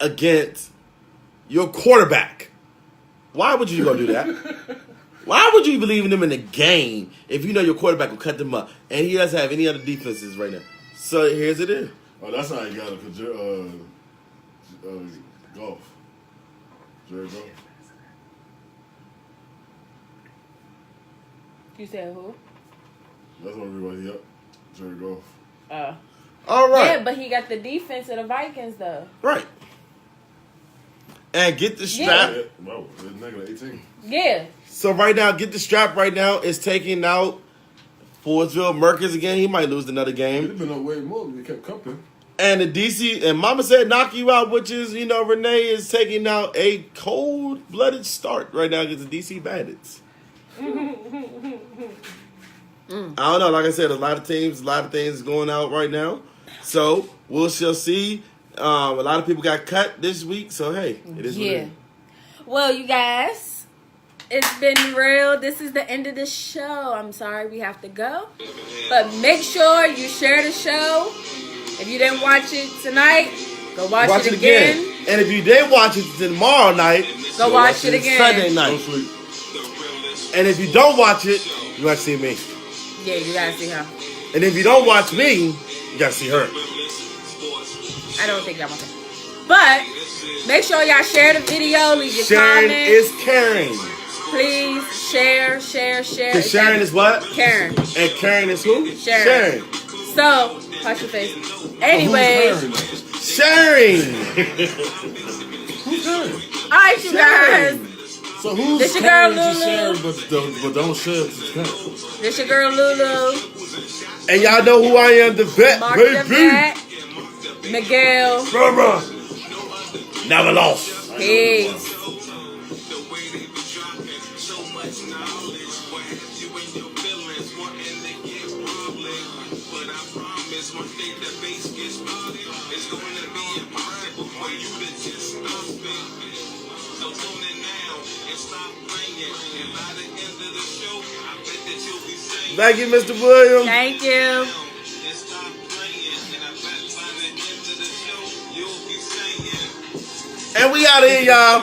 against your quarterback? Why would you go do that? Why would you believe in them in the game if you know your quarterback will cut them up and he doesn't have any other defenses right now? So here's it is. Oh, that's how you got it. Cause Goff. Jared Goff. You said who? That's what everybody up. Jared Goff. All right. Yeah, but he got the defense of the Vikings, though. Right. And get the strap. Yeah. Wow, that's negative 18. Yeah. So right now, get the strap right now is taking out Fordsville Merkins again. He might lose another He'd game. have been up way more if he kept cupping. And the DC, and Mama said knock you out, which is, Renee is taking out a cold-blooded start right now against the DC Bandits. I don't know. Like I said, a lot of things going out right now. So we shall see. A lot of people got cut this week. So, hey, it is what it is. Well, you guys, it's been real. This is the end of the show. I'm sorry we have to go. But make sure you share the show. If you didn't watch it tonight, go watch it again. And if you did watch it tomorrow night, go watch it again. Sunday night. And if you don't watch it, you got to see me. Yeah, you got to see her. And if you don't watch me, you got to see her. I don't think that was it. But make sure y'all share the video, leave your Sharing comments. is caring. Please share. Because Sharon is what? Karen. And Karen is who? Sharon. So, hush your face. Anyway. Sharing. Who's Karen? Alright, you guys. So who's This your girl, Karen to Lulu. share, but don't share to Karen? This your girl Lulu. And y'all know who I am, the vet, Mark the baby. Vet. Miguel. Brother. Never lost. Peace. One day the bass gets started, it's going to be impossible for you to just stop it. So tune in now and stop playing. And by the end of the show, I bet that you'll be saying, Thank you, Mr. Williams. Thank you. and stop playing. And I bet by the end of the show, you'll be saying, And we out of here, y'all.